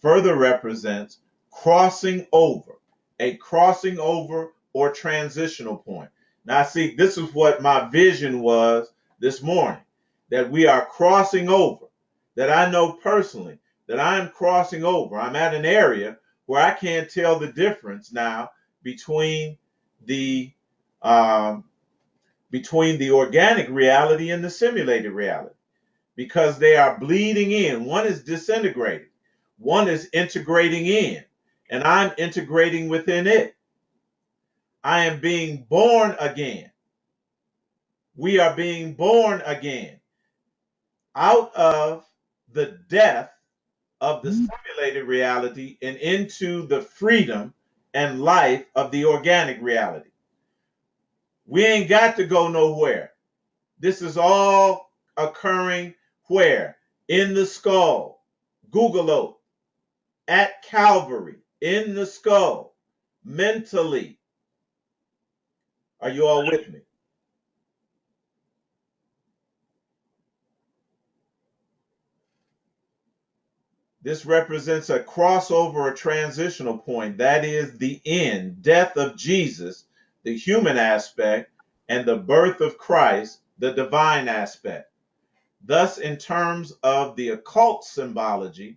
further represents crossing over, a crossing over or transitional point. Now, see, this is what my vision was this morning, that we are crossing over, that I know personally that I'm crossing over. I'm at an area where I can't tell the difference now between the organic reality and the simulated reality, because they are bleeding in. One is disintegrating, one is integrating in, and I'm integrating within it. I am being born again. We are being born again out of the death of the simulated reality and into the freedom and life of the organic reality. We ain't got to go nowhere. This is all occurring where? In the skull. Google it. At Calvary. In the skull. Mentally. Are you all with me? This represents a crossover, a transitional point. That is the end, death of Jesus, the human aspect, and the birth of Christ, the divine aspect. Thus, in terms of the occult symbology,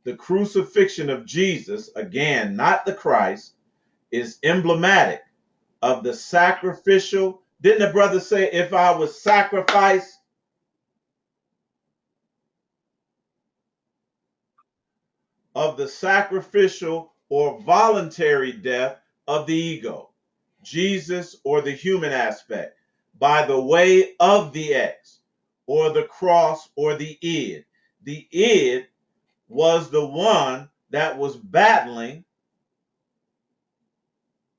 the crucifixion of Jesus, again, not the Christ, is emblematic of the sacrificial. Didn't the brother say, if I was sacrificed? Of the sacrificial or voluntary death of the ego, Jesus, or the human aspect, by the way of the X, or the cross, or the id. The id was the one that was battling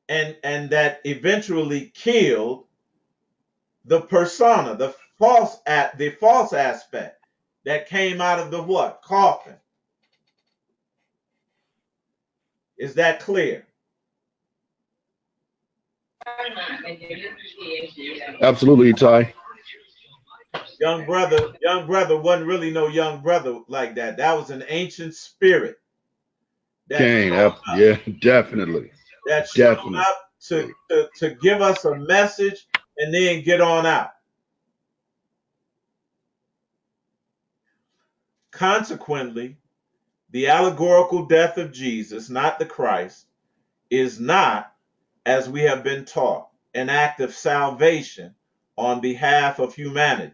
and that eventually killed the persona, the false aspect. that came out of the what? Coffin. Is that clear? Absolutely, Eitai. Young brother wasn't really no young brother like that. That was an ancient spirit that Kane, showed yeah, definitely. Definitely. up to give us a message and then get on out. Consequently, the allegorical death of Jesus, not the Christ, is not, as we have been taught, an act of salvation on behalf of humanity.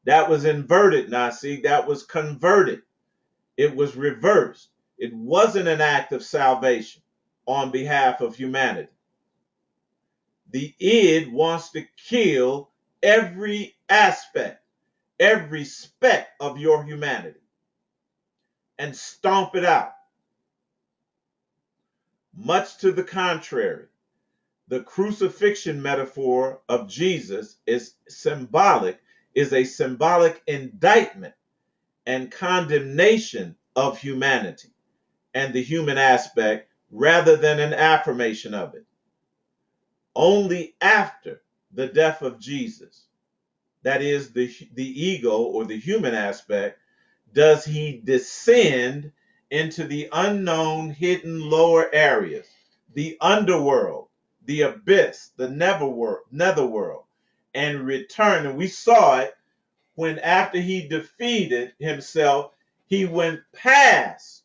That was inverted, Nasi. That was converted. It was reversed. It wasn't an act of salvation on behalf of humanity. The id wants to kill every aspect, every speck of your humanity and stomp it out. Much to the contrary, the crucifixion metaphor of Jesus is a symbolic indictment and condemnation of humanity and the human aspect rather than an affirmation of it. Only after the death of Jesus, that is the ego or the human aspect, does he descend into the unknown, hidden lower areas, the underworld, the abyss, the netherworld, and return. And we saw it when after he defeated himself, he went past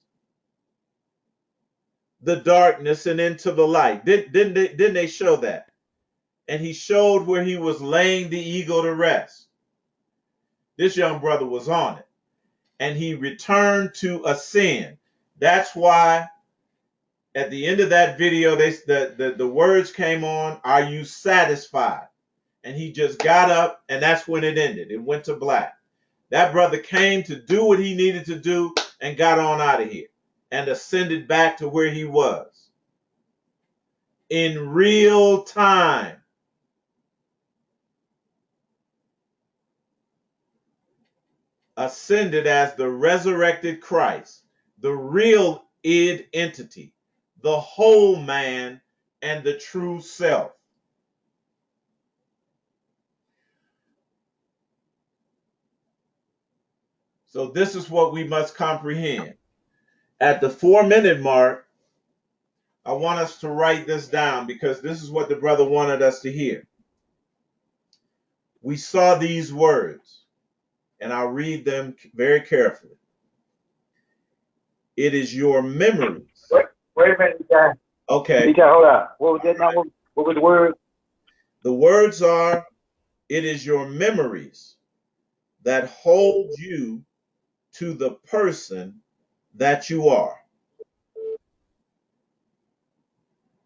the darkness and into the light. Didn't they show that? And he showed where he was laying the ego to rest. This young brother was on it. And he returned to ascend. That's why at the end of that video, the words came on, "Are you satisfied?" And he just got up, and that's when it ended. It went to black. That brother came to do what he needed to do and got on out of here and ascended back to where he was in real time. Ascended as the resurrected Christ, the real id entity, the whole man, and the true self. So this is what we must comprehend. At the 4-minute mark, I want us to write this down because this is what the brother wanted us to hear. We saw these words, and I'll read them very carefully. It is your memories. Wait a minute, Eitai. Okay. Eitai, hold on. What was that now? What was the word? The words are, it is your memories that hold you to the person that you are.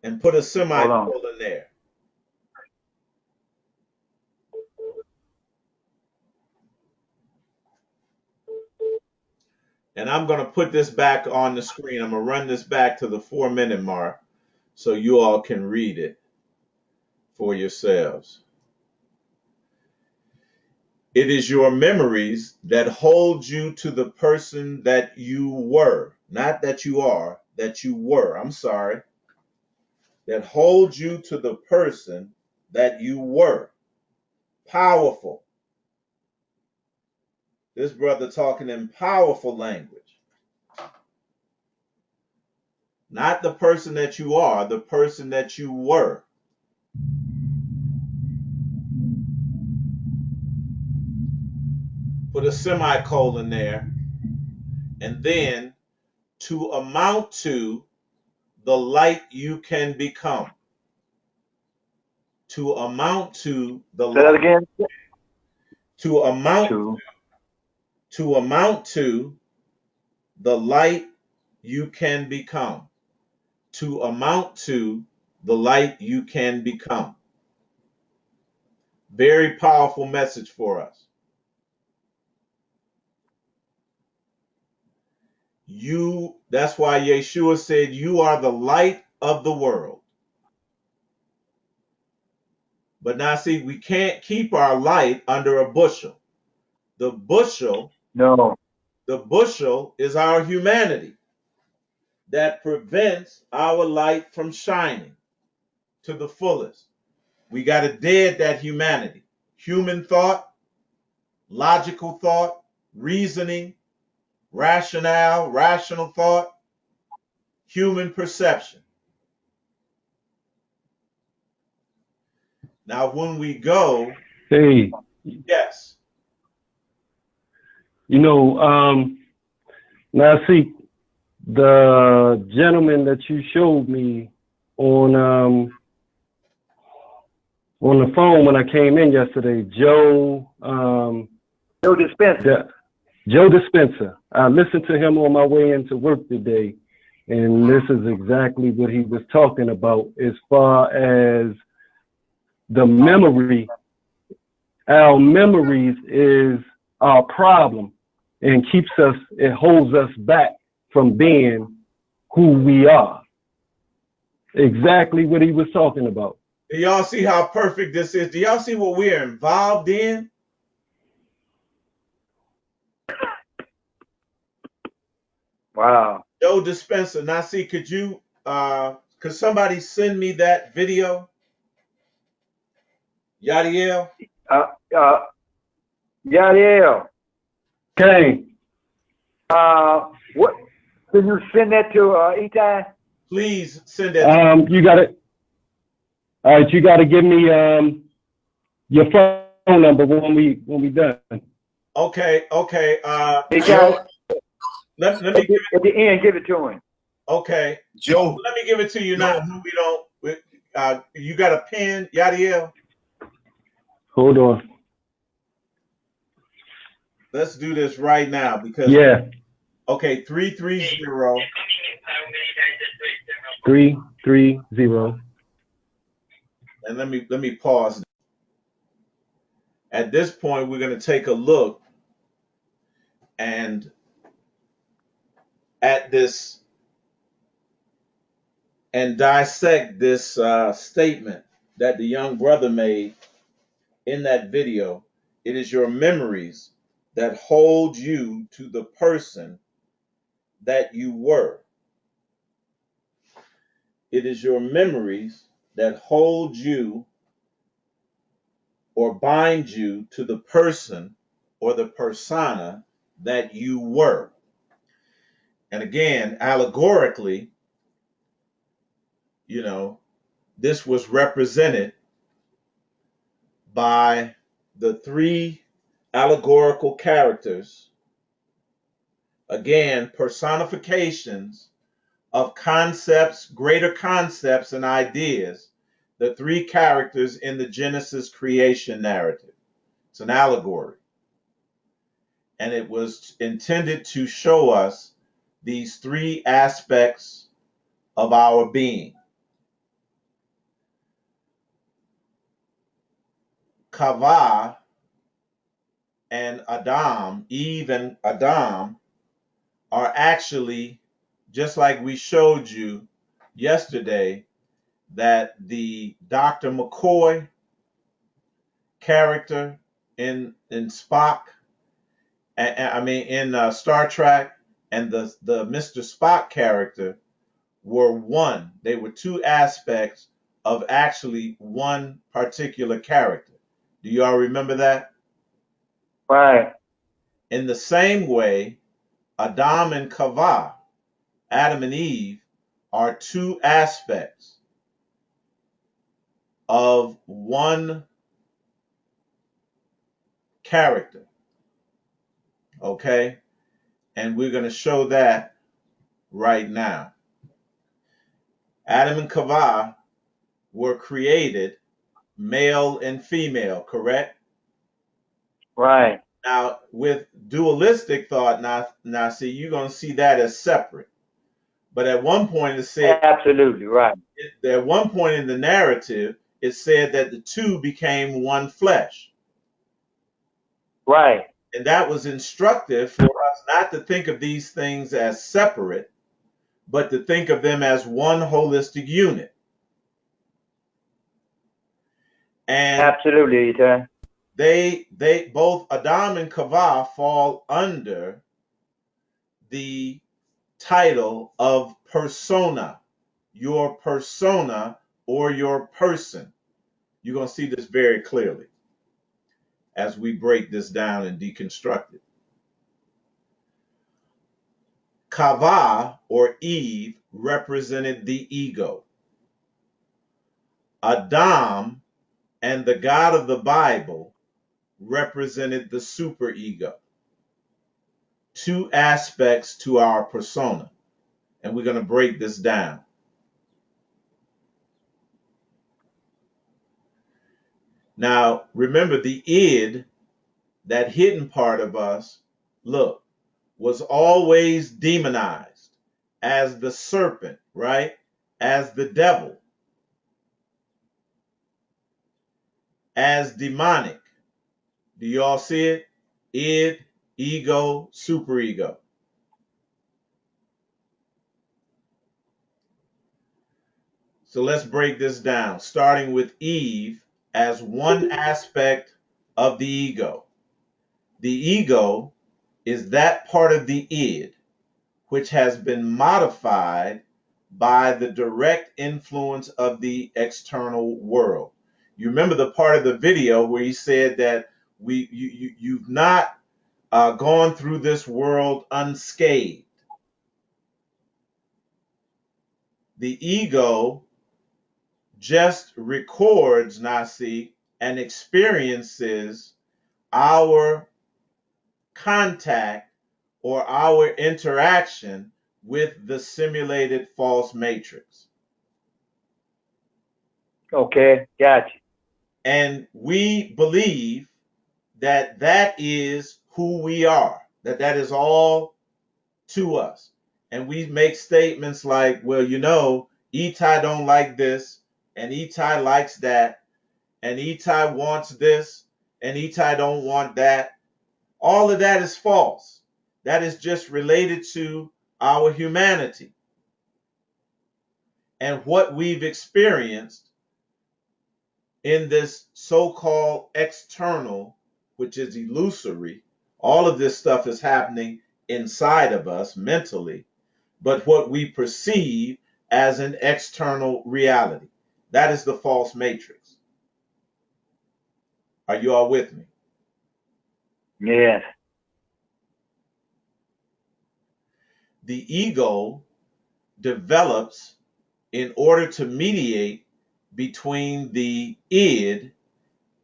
And put a semicolon there. And I'm going to put this back on the screen. I'm going to run this back to the 4-minute mark so you all can read it for yourselves. It is your memories that hold you to the person that you were, not that you are, that you were. I'm sorry. That hold you to the person that you were. Powerful. This brother talking in powerful language. Not the person that you are, the person that you were. Put a semicolon there. And then to amount to the light you can become. To amount to the light. Say that again. To amount to the light you can become. To amount to the light you can become. Very powerful message for us. That's why Yeshua said, you are the light of the world. But now see, we can't keep our light under a bushel. The bushel No. The bushel is our humanity that prevents our light from shining to the fullest. We got to dead that humanity. Human thought, logical thought, reasoning, rational thought, human perception. Now, when we go, Hey, yes, now see, the gentleman that you showed me on the phone when I came in yesterday, Joe Dispenser. Joe Dispenser. I listened to him on my way into work today, and this is exactly what he was talking about as far as the memory. Our memories is our problem and it holds us back from being who we are. Exactly what he was talking about. Do y'all see how perfect this is? Do y'all see what we're involved in? Wow. Joe Dispenser. Now, see, could somebody send me that video? Yadiel? Yadiel. Okay. What? Can you send that to Eitai? Please send it. You got it. All right, you got to give me your phone number when we done. Okay. Eitai, Let me give at the end, give it to him. Okay. Joe. Let me give it to you now. We don't. You got a pen, Yadiel? Hold on. Let's do this right now because Yeah. Okay, 330. 330. And let me pause. At this point, we're going to take a look and at this and dissect this statement that the young brother made in that video. It is your memories that hold you to the person that you were. It is your memories that hold you or bind you to the person or the persona that you were. And again, allegorically, this was represented by the three allegorical characters, again, personifications of concepts, greater concepts and ideas, the three characters in the Genesis creation narrative. It's an allegory. And it was intended to show us these three aspects of our being. Kava and Adam, Eve and Adam, are actually, just like we showed you yesterday, that the Dr. McCoy character in Spock, in Star Trek, and the Mr. Spock character were one. They were two aspects of actually one particular character. Do you all remember that? Right. In the same way, Adam and Kava, Adam and Eve, are two aspects of one character. Okay? And we're going to show that right now. Adam and Kava were created male and female, correct? Right. Now, with dualistic thought, now see, you're going to see that as separate. But at one point it said, absolutely right. At one point in the narrative, it said that the two became one flesh. Right. And that was instructive for us not to think of these things as separate, but to think of them as one holistic unit. And absolutely, Eitai. they both Adam and Kava fall under the title of persona, your persona or your person. You're going to see this very clearly as we break this down and deconstruct it. Kava, or Eve, represented the ego. Adam and the God of the Bible represented the superego. Two aspects to our persona. And we're going to break this down. Now, remember the id, that hidden part of us, look, was always demonized as the serpent, right? As the devil, as demonic. Do you all see it? Id, ego, superego. So let's break this down, starting with Eve as one aspect of the ego. The ego is that part of the id which has been modified by the direct influence of the external world. You remember the part of the video where he said that you've not gone through this world unscathed. The ego just records, Nasi, and experiences our contact or our interaction with the simulated false matrix. Okay, gotcha. And we believe that that is who we are, that is all to us. And we make statements like, well, you know, Eitai don't like this, and Eitai likes that, and Eitai wants this, and Eitai don't want that. All of that is false. That is just related to our humanity and what we've experienced in this so-called external, which is illusory. All of this stuff is happening inside of us mentally, but what we perceive as an external reality. That is the false matrix. Are you all with me? Yes. The ego develops in order to mediate between the id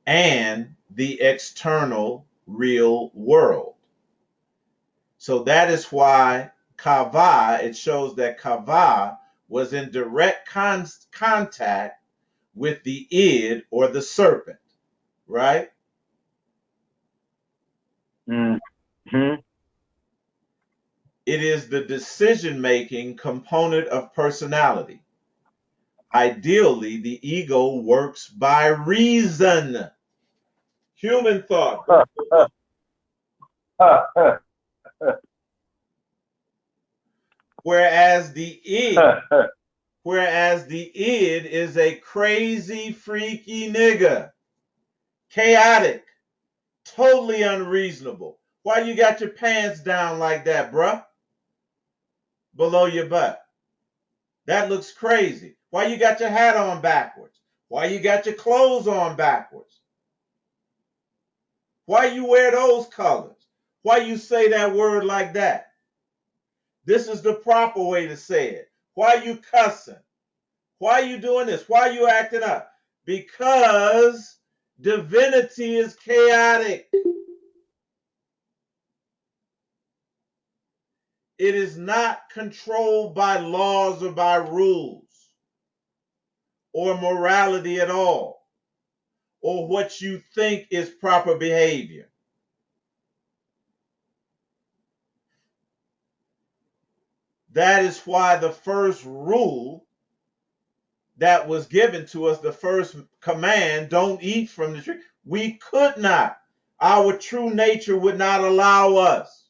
and the external real world. So that is why Kava, it shows that Kava was in direct contact with the id or the serpent, right? Mm-hmm. It is the decision-making component of personality. Ideally, the ego works by reason. Human thought. Whereas the id is a crazy, freaky nigga. Chaotic. Totally unreasonable. Why you got your pants down like that, bruh? Below your butt. That looks crazy. Why you got your hat on backwards? Why you got your clothes on backwards? Why you wear those colors? Why you say that word like that? This is the proper way to say it. Why you cussing? Why you doing this? Why you acting up? Because divinity is chaotic. It is not controlled by laws or by rules or morality at all, or what you think is proper behavior. That is why the first rule that was given to us, the first command, don't eat from the tree, we could not. Our true nature would not allow us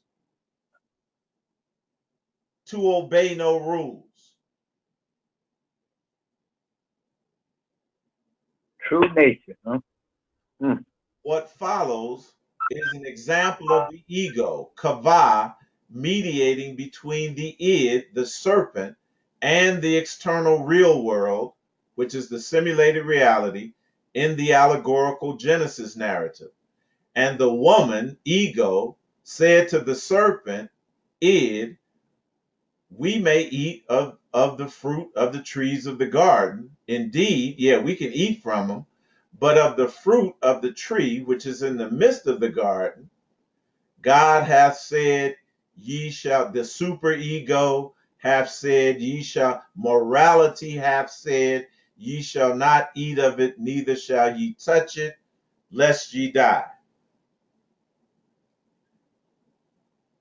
to obey no rules. True nature, huh? what follows is an example of the ego, kava, mediating between the id, the serpent, and the external real world, which is the simulated reality in the allegorical Genesis narrative. And the woman, ego, said to the serpent, id, we may eat of the fruit of the trees of the garden. Indeed, yeah, we can eat from them, but of the fruit of the tree which is in the midst of the garden, God hath said, ye shall, the superego hath said, ye shall, morality hath said, ye shall not eat of it, neither shall ye touch it, lest ye die.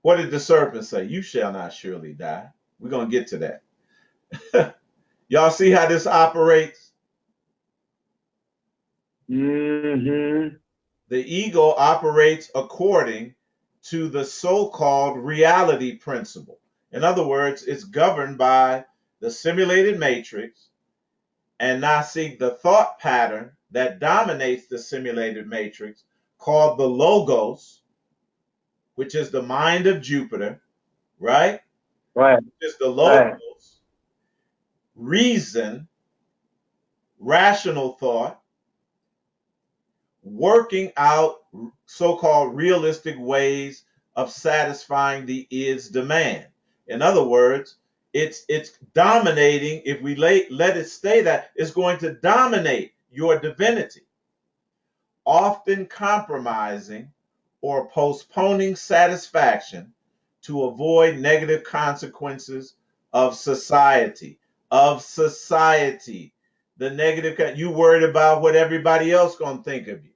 What did the serpent say? You shall not surely die. We're going to get to that. Y'all see how this operates? Mm-hmm. The ego operates according to the so-called reality principle. In other words, it's governed by the simulated matrix, and now see the thought pattern that dominates the simulated matrix, called the logos, which is the mind of Jupiter, right? Right. Which is the logos, reason, rational thought, working out so-called realistic ways of satisfying the id's demand. In other words, it's dominating. If we let it stay that, it's going to dominate your divinity, often compromising or postponing satisfaction to avoid negative consequences of society. The negative, you worried about what everybody else gonna think of you.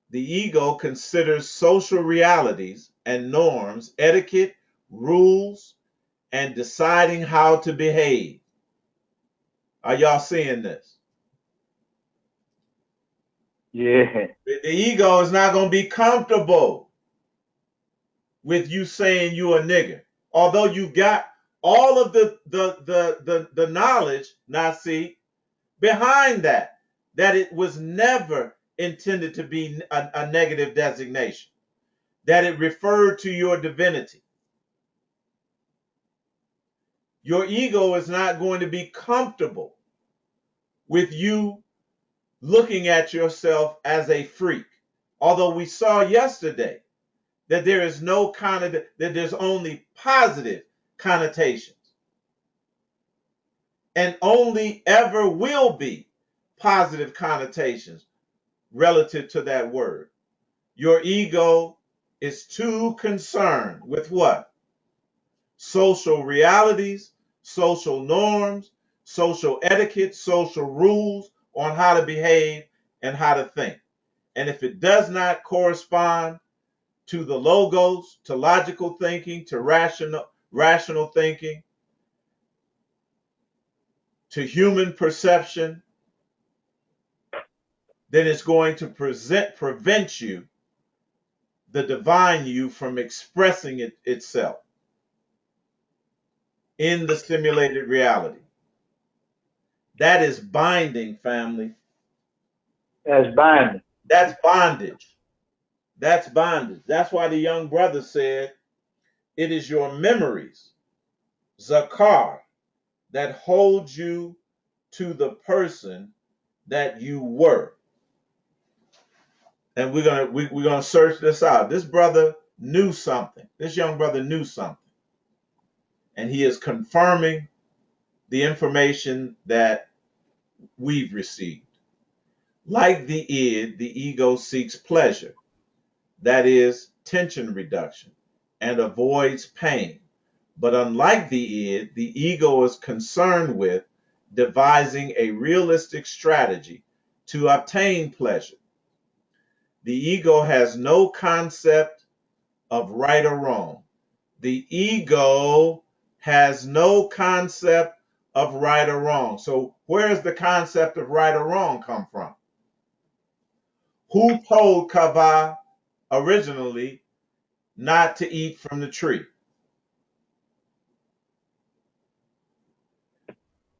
The ego considers social realities and norms, etiquette, rules, and deciding how to behave. Are y'all seeing this? Yeah. The ego is not going to be comfortable with you saying you a nigger, although you got all of the knowledge, now see, behind that it was never intended to be a negative designation, that it referred to your divinity. Your ego is not going to be comfortable with you looking at yourself as a freak. Although we saw yesterday that there is no that there's only positive connotations, and only ever will be positive connotations relative to that word. Your ego is too concerned with what? Social realities, social norms, social etiquette, social rules on how to behave and how to think. And if it does not correspond to the logos, to logical thinking, to rational thinking, to human perception, then it's going to prevent you, the divine you, from expressing itself in the simulated reality. That is binding, family. That's binding. That's bondage. That's bondage. That's why the young brother said, it is your memories, zakar, that hold you to the person that you were. And we're gonna search this out. This brother knew something. This young brother knew something. And he is confirming the information that we've received. Like the id, the ego seeks pleasure, that is, tension reduction, and avoids pain. But unlike the id, the ego is concerned with devising a realistic strategy to obtain pleasure. The ego has no concept of right or wrong. The ego has no concept of right or wrong. So where does the concept of right or wrong come from? Who told Kava originally not to eat from the tree?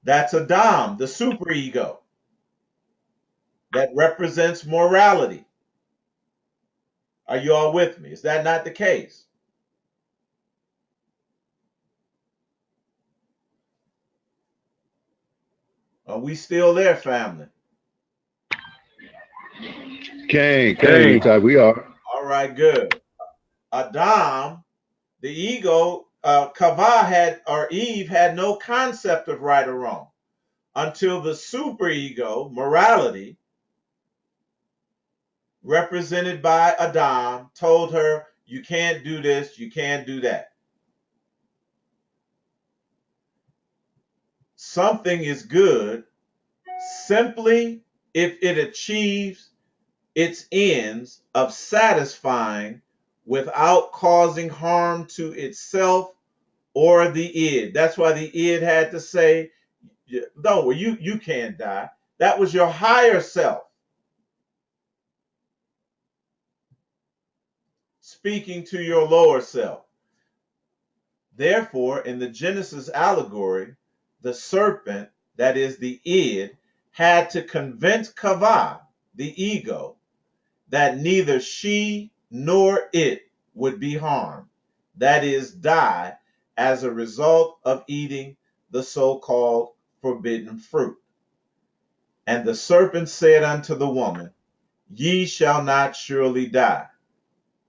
That's Adam, the superego that represents morality. Are you all with me? Is that not the case? Are we still there, family? Can, Eitai, we are. All right, good. Adam, the ego, Kava had, or Eve had no concept of right or wrong until the superego, morality, represented by Adam, told her, you can't do this, you can't do that. Something is good simply if it achieves its ends of satisfying without causing harm to itself or the id. That's why the id had to say, no, you can't die. That was your higher self speaking to your lower self. Therefore, in the Genesis allegory, the serpent, that is the id, had to convince Kava, the ego, that neither she nor it would be harmed, that is, die, as a result of eating the so-called forbidden fruit. And the serpent said unto the woman, ye shall not surely die.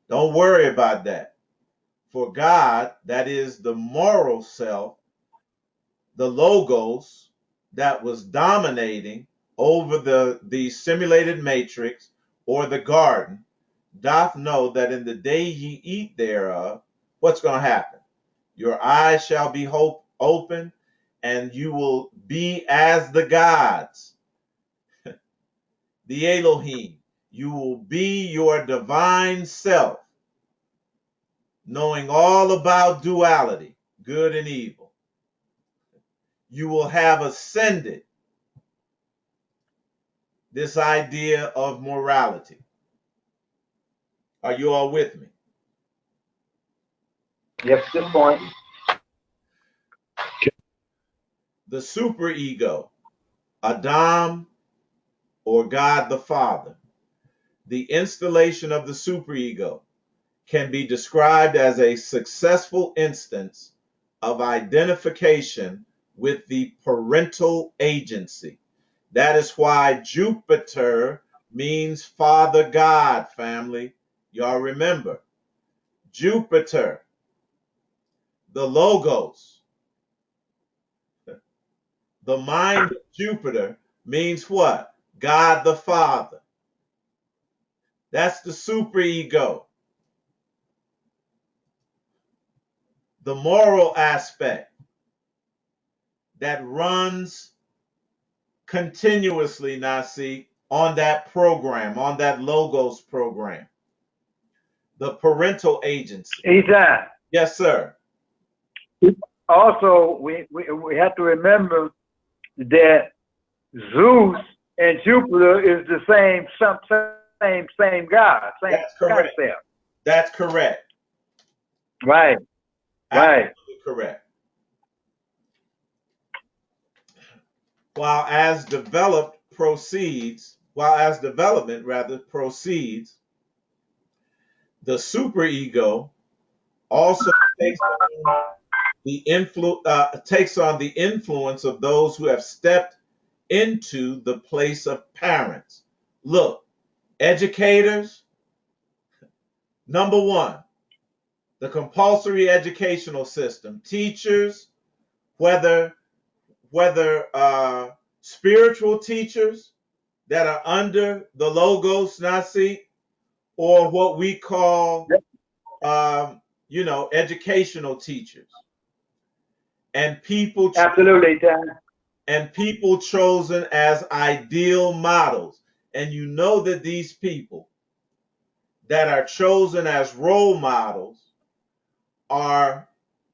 Don't worry about that. For God, that is the moral self, the logos that was dominating over the simulated matrix or the garden, doth know that in the day ye eat thereof, what's going to happen? Your eyes shall be open, and you will be as the gods, the Elohim. You will be your divine self, knowing all about duality, good and evil. You will have ascended this idea of morality. Are you all with me? Yes, this point. The superego, Adam or God the Father, the installation of the superego can be described as a successful instance of identification with the parental agency. That is why Jupiter means Father God, family. Y'all remember, Jupiter, the logos, the mind of Jupiter means what? God the Father. That's the superego. The moral aspect that runs continuously, Nasi, on that program, on that logos program. The parental agency. Eitai. Yes, sir. Also, we have to remember that Zeus and Jupiter is the same God, same That's correct. concept. That's correct. Right. Right. Absolutely correct. While as development proceeds, the superego also takes on the influence of those who have stepped into the place of parents. Look, educators, number one, the compulsory educational system, teachers, whether spiritual teachers that are under the logos Nasi, or what we call educational teachers, and people Absolutely, and people chosen as ideal models. And you know that these people that are chosen as role models are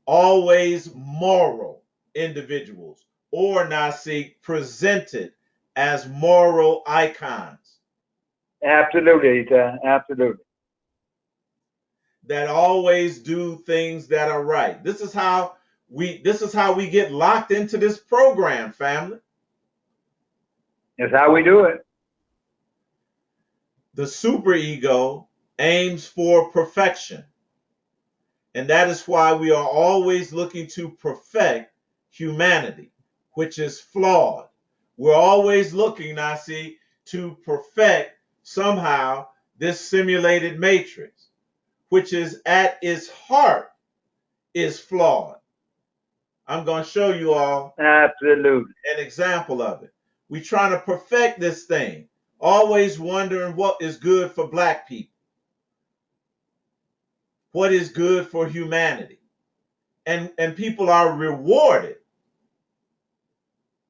always moral individuals, or Nasi, presented as moral icons. Absolutely, absolutely. That always do things that are right. This is how This is how we get locked into this program, family. That's how we do it. The superego aims for perfection. And that is why we are always looking to perfect humanity, which is flawed. We're always looking, now see, to perfect somehow this simulated matrix, which is at its heart is flawed. I'm going to show you all Absolutely. an example of it. We're trying to perfect this thing, always wondering what is good for black people, what is good for humanity. And people are rewarded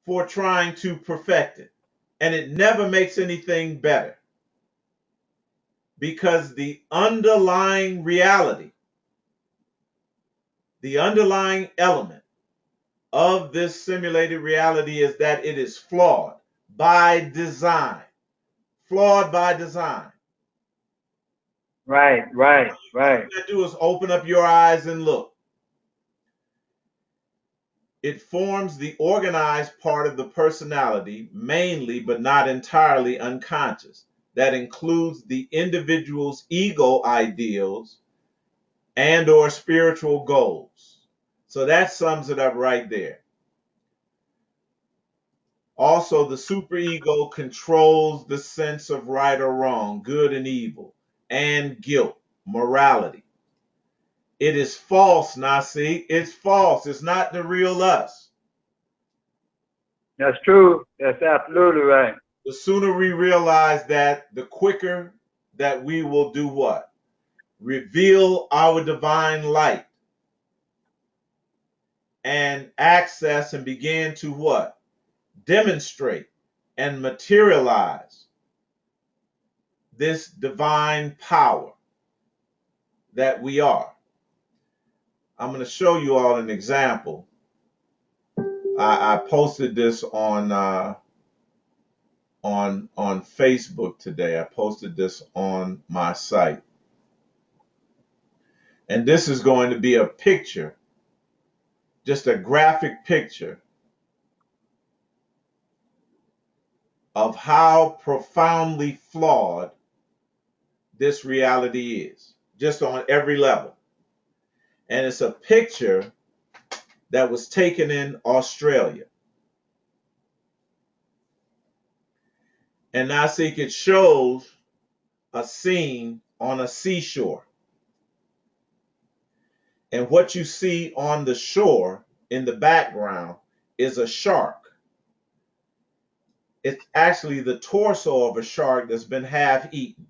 for trying to perfect it. And it never makes anything better, because the underlying reality, the underlying element of this simulated reality is that it is flawed by design. Flawed by design. Right. All you gotta do is open up your eyes and look. It forms the organized part of the personality, mainly but not entirely unconscious. That includes the individual's ego ideals and or spiritual goals. So that sums it up right there. Also, the superego controls the sense of right or wrong, good and evil, and guilt, morality. It is false, now see, it's false. It's not the real us. That's true. That's absolutely right. The sooner we realize that, the quicker that we will do what? Reveal our divine light and access and begin to what? Demonstrate and materialize this divine power that we are. I'm going to show you all an example. I posted this on Facebook today. I posted this on my site. And this is going to be a picture, just a graphic picture of how profoundly flawed this reality is, just on every level. And it's a picture that was taken in Australia. And now see, it shows a scene on a seashore. And what you see on the shore in the background is a shark. It's actually the torso of a shark that's been half eaten,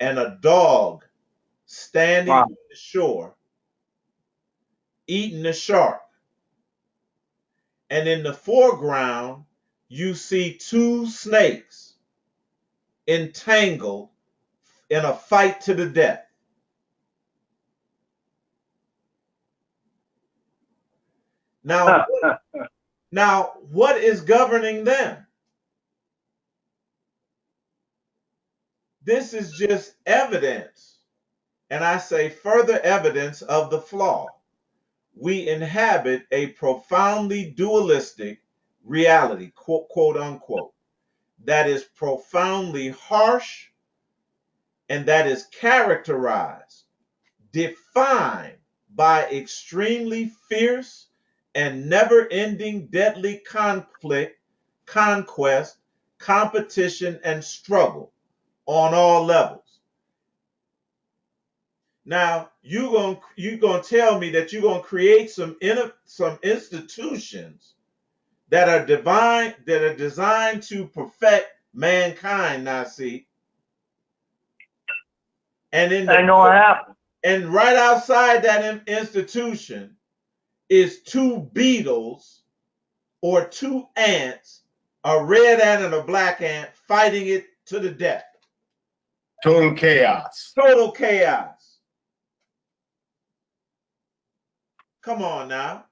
and a dog standing on the shore eating the shark. And in the foreground, you see two snakes entangled in a fight to the death. Now, what is governing them? This is just evidence, and I say further evidence of the flaw. We inhabit a profoundly dualistic reality, quote unquote, that is profoundly harsh and that is characterized, defined by extremely fierce and never-ending deadly conflict, conquest, competition, and struggle on all levels. Now, you're gonna tell me that you're gonna create some institutions that are divine, that are designed to perfect mankind. Now, see, and I know what happened. And right outside that institution is two beetles or two ants, a red ant and a black ant, fighting it to the death. Total chaos. Total chaos. Come on now.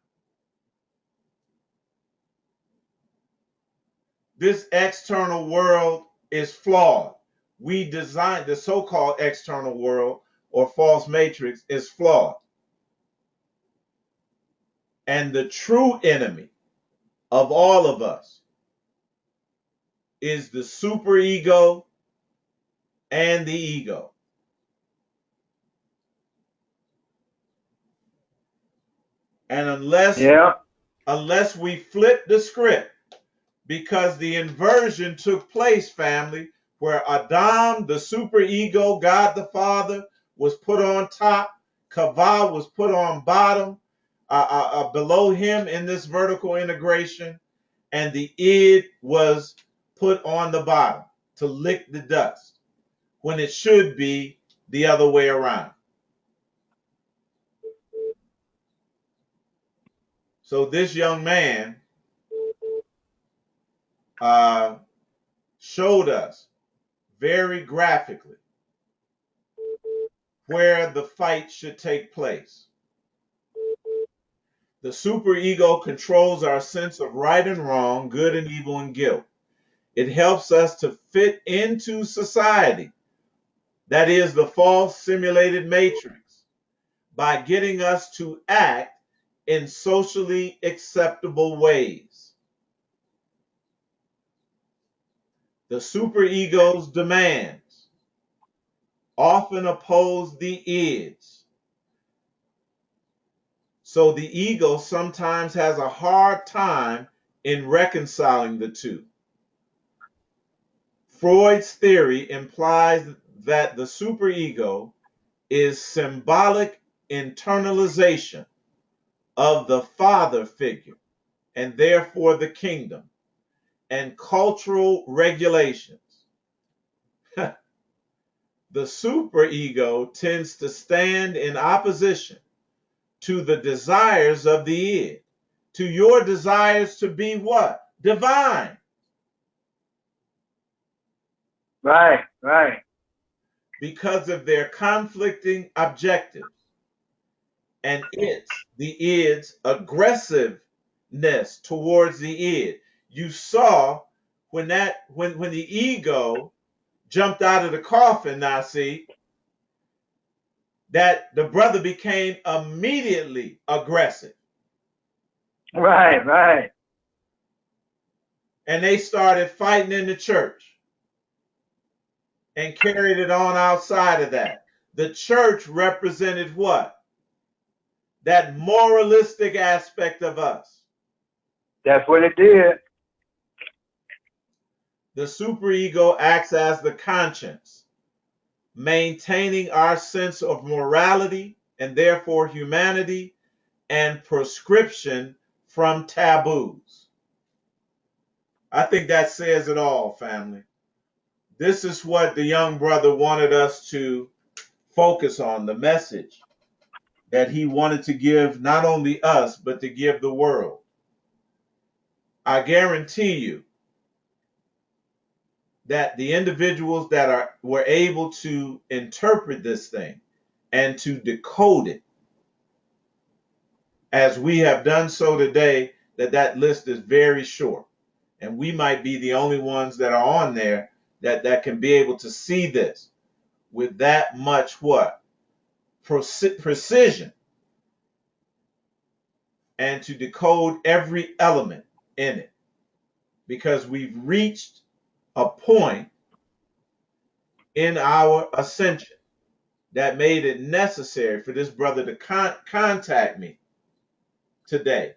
This external world is flawed. We designed the so-called external world or false matrix is flawed. And the true enemy of all of us is the superego and the ego. And unless we flip the script, because the inversion took place, family, where Adam, the superego, God the Father, was put on top, Kavah was put on bottom, below him in this vertical integration, and the id was put on the bottom to lick the dust, when it should be the other way around. So this young man showed us very graphically where the fight should take place. The superego controls our sense of right and wrong, good and evil and guilt. It helps us to fit into society, that is the false simulated matrix, by getting us to act in socially acceptable ways. The superego's demands often oppose the ids. So the ego sometimes has a hard time in reconciling the two. Freud's theory implies that the superego is symbolic internalization of the father figure, and therefore the kingdom, and cultural regulations. The superego tends to stand in opposition to the desires of the id, to your desires to be what? Divine. Right, right. Because of their conflicting objectives and the id's aggressiveness towards the id. You saw when the ego jumped out of the coffin, now see, that the brother became immediately aggressive. Right, right. And they started fighting in the church and carried it on outside of that. The church represented what? That moralistic aspect of us. That's what it did. The superego acts as the conscience, maintaining our sense of morality and therefore humanity and prescription from taboos. I think that says it all, family. This is what the young brother wanted us to focus on, the message that he wanted to give not only us, but to give the world. I guarantee you that the individuals that were able to interpret this thing and to decode it, as we have done so today, that list is very short. And we might be the only ones that are on there that can be able to see this with that much what? Precision, and to decode every element in it. Because we've reached a point in our ascension that made it necessary for this brother to contact me today.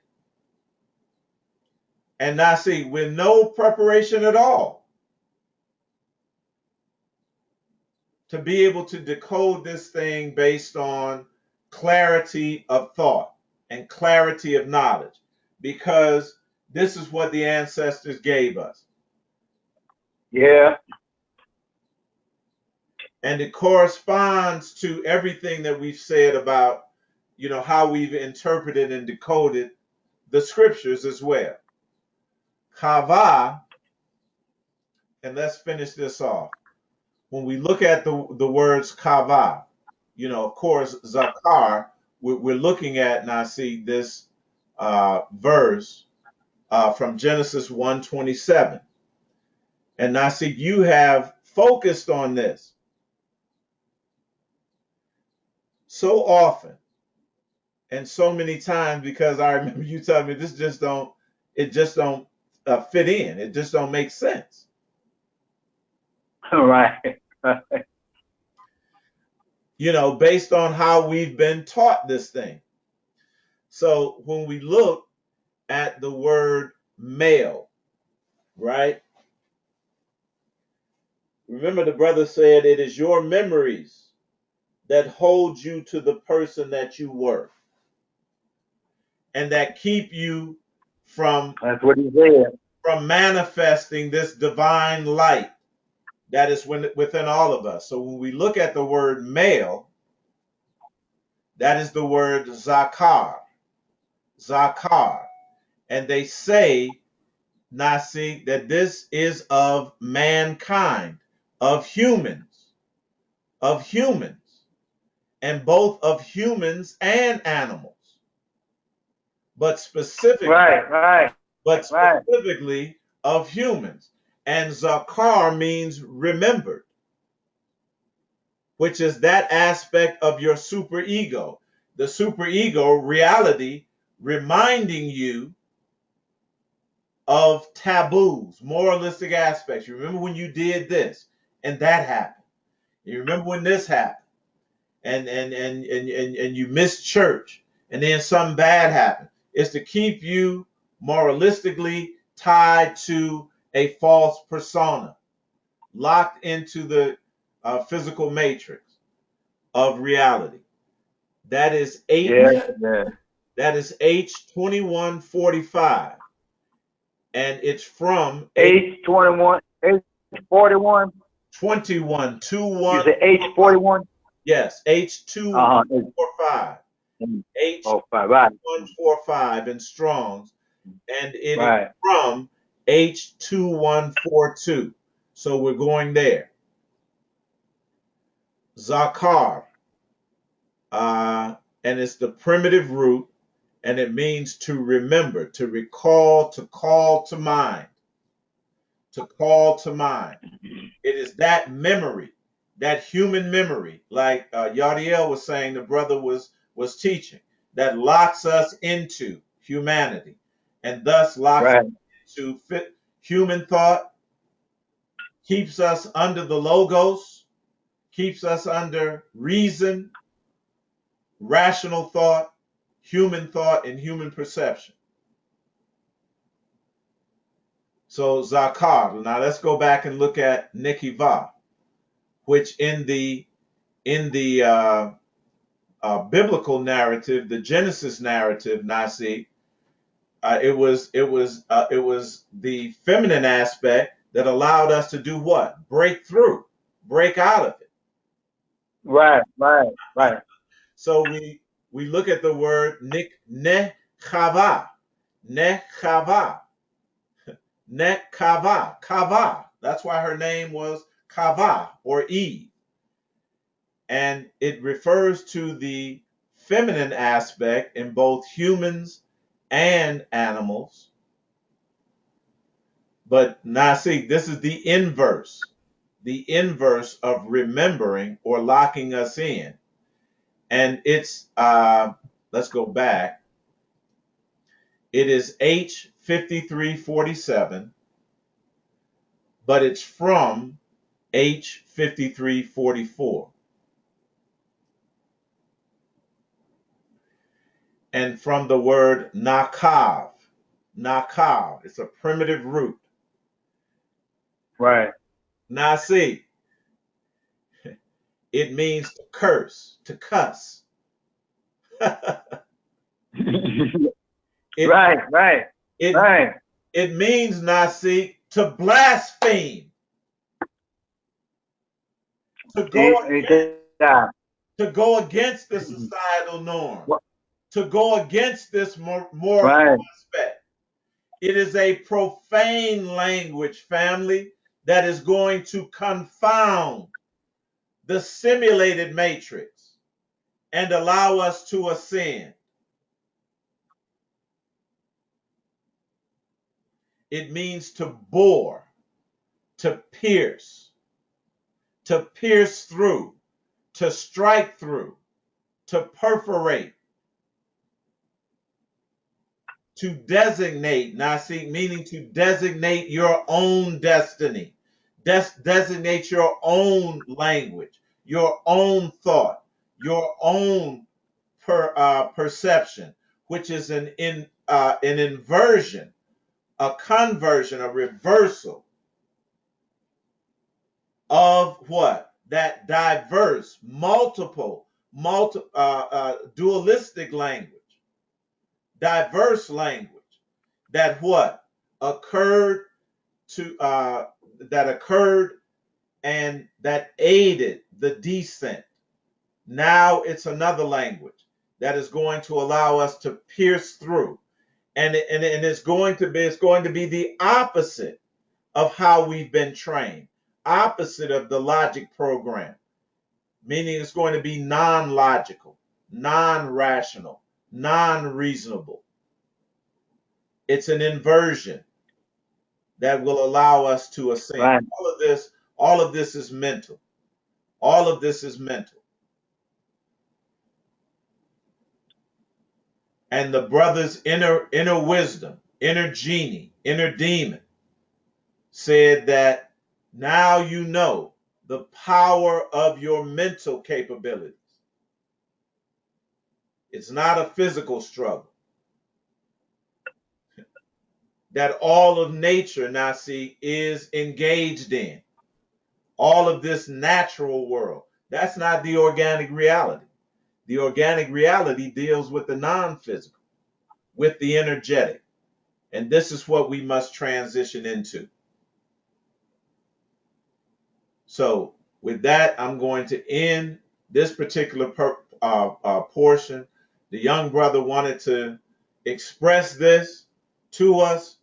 And now see, with no preparation at all, to be able to decode this thing based on clarity of thought and clarity of knowledge, because this is what the ancestors gave us. Yeah. And it corresponds to everything that we've said about, how we've interpreted and decoded the scriptures as well. Kava, and let's finish this off. When we look at the words kava, of course, zakar, we're looking at, now see this verse from Genesis 1:27. And now see, you have focused on this so often And so many times, because I remember you telling me it just don't fit in. It just don't make sense. Right. Based on how we've been taught this thing. So when we look at the word male, right? Remember the brother said it is your memories that hold you to the person that you were and that keep you from That's what he said. manifesting this divine light that is within all of us. So when we look at the word male, that is the word zakar. Zakar. And they say, Nasi, that this is of mankind, of humans, and both of humans and animals. But specifically, Right. of humans. And zakar means remembered, which is that aspect of your superego. The superego reality reminding you of taboos, moralistic aspects. You remember when you did this and that happened. You remember when this happened and you missed church and then something bad happened. It's to keep you moralistically tied to a false persona, locked into the physical matrix of reality. That is Yeah. That is H2145, and it's from H21, H41. 21 You 21. said H41. Yes, H2145. Oh, right. H2145 in Strong's, and it is Right. from H2142. So we're going there. Zakar, and it's the primitive root, and it means to remember, to recall, to call to mind. To call to mind. It is that memory, that human memory, like Yadiel was saying, the brother was teaching, that locks us into humanity, and thus locks us Right. into human thought, keeps us under the logos, keeps us under reason, rational thought, and human perception. So Zakar. Now let's go back and look at Nekiva, which in the biblical narrative, the Genesis narrative, Nasi, it was the feminine aspect that allowed us to do what? Break through, break out of it. Right. So we look at the word nechava, nechava, nechava, kava. That's why her name was Kava or Eve, and it refers to the feminine aspect in both humans and animals. But now see, this is the inverse of remembering or locking us in. And it's, let's go back. It is H5347, but it's from H5344. And from the word nakav, it's a primitive root. Right. Now see, it means to curse, to cuss. Right. It means, Nasi, to blaspheme, to go to go against the societal norm, to go against this moral Right. aspect. It is a profane language, family, that is going to confound the simulated matrix and allow us to ascend. It means to bore, to pierce through, to strike through, to perforate, to designate, nasi, meaning to designate your own destiny, designate your own language, your own thought, your own perception, which is an inversion, a conversion, a reversal of what? That diverse, dualistic language, diverse language that what? Occurred to that occurred and that aided the descent. Now it's another language that is going to allow us to pierce through, and it's going to be the opposite of how we've been trained, opposite of the logic program, meaning it's going to be non-logical, non-rational, non-reasonable. It's an inversion that will allow us to ascend. Right. All of this is mental. All of this is mental. And the brother's inner wisdom, inner genie, inner demon said that now you know the power of your mental capabilities. It's not a physical struggle. That all of nature, Nasi, is engaged in. All of this natural world. That's not the organic reality. The organic reality deals with the non-physical, with the energetic. And this is what we must transition into. So with that, I'm going to end this particular portion. The young brother wanted to express this to us,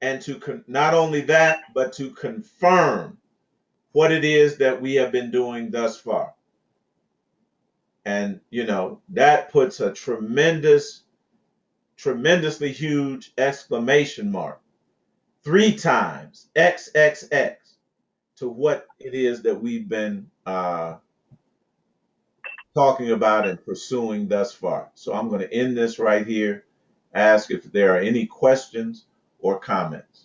and to not only that, but to confirm what it is that we have been doing thus far. And, that puts a tremendously huge exclamation mark, 3 times XXX, to what it is that we've been talking about and pursuing thus far. So I'm going to end this right here, ask if there are any questions or comments.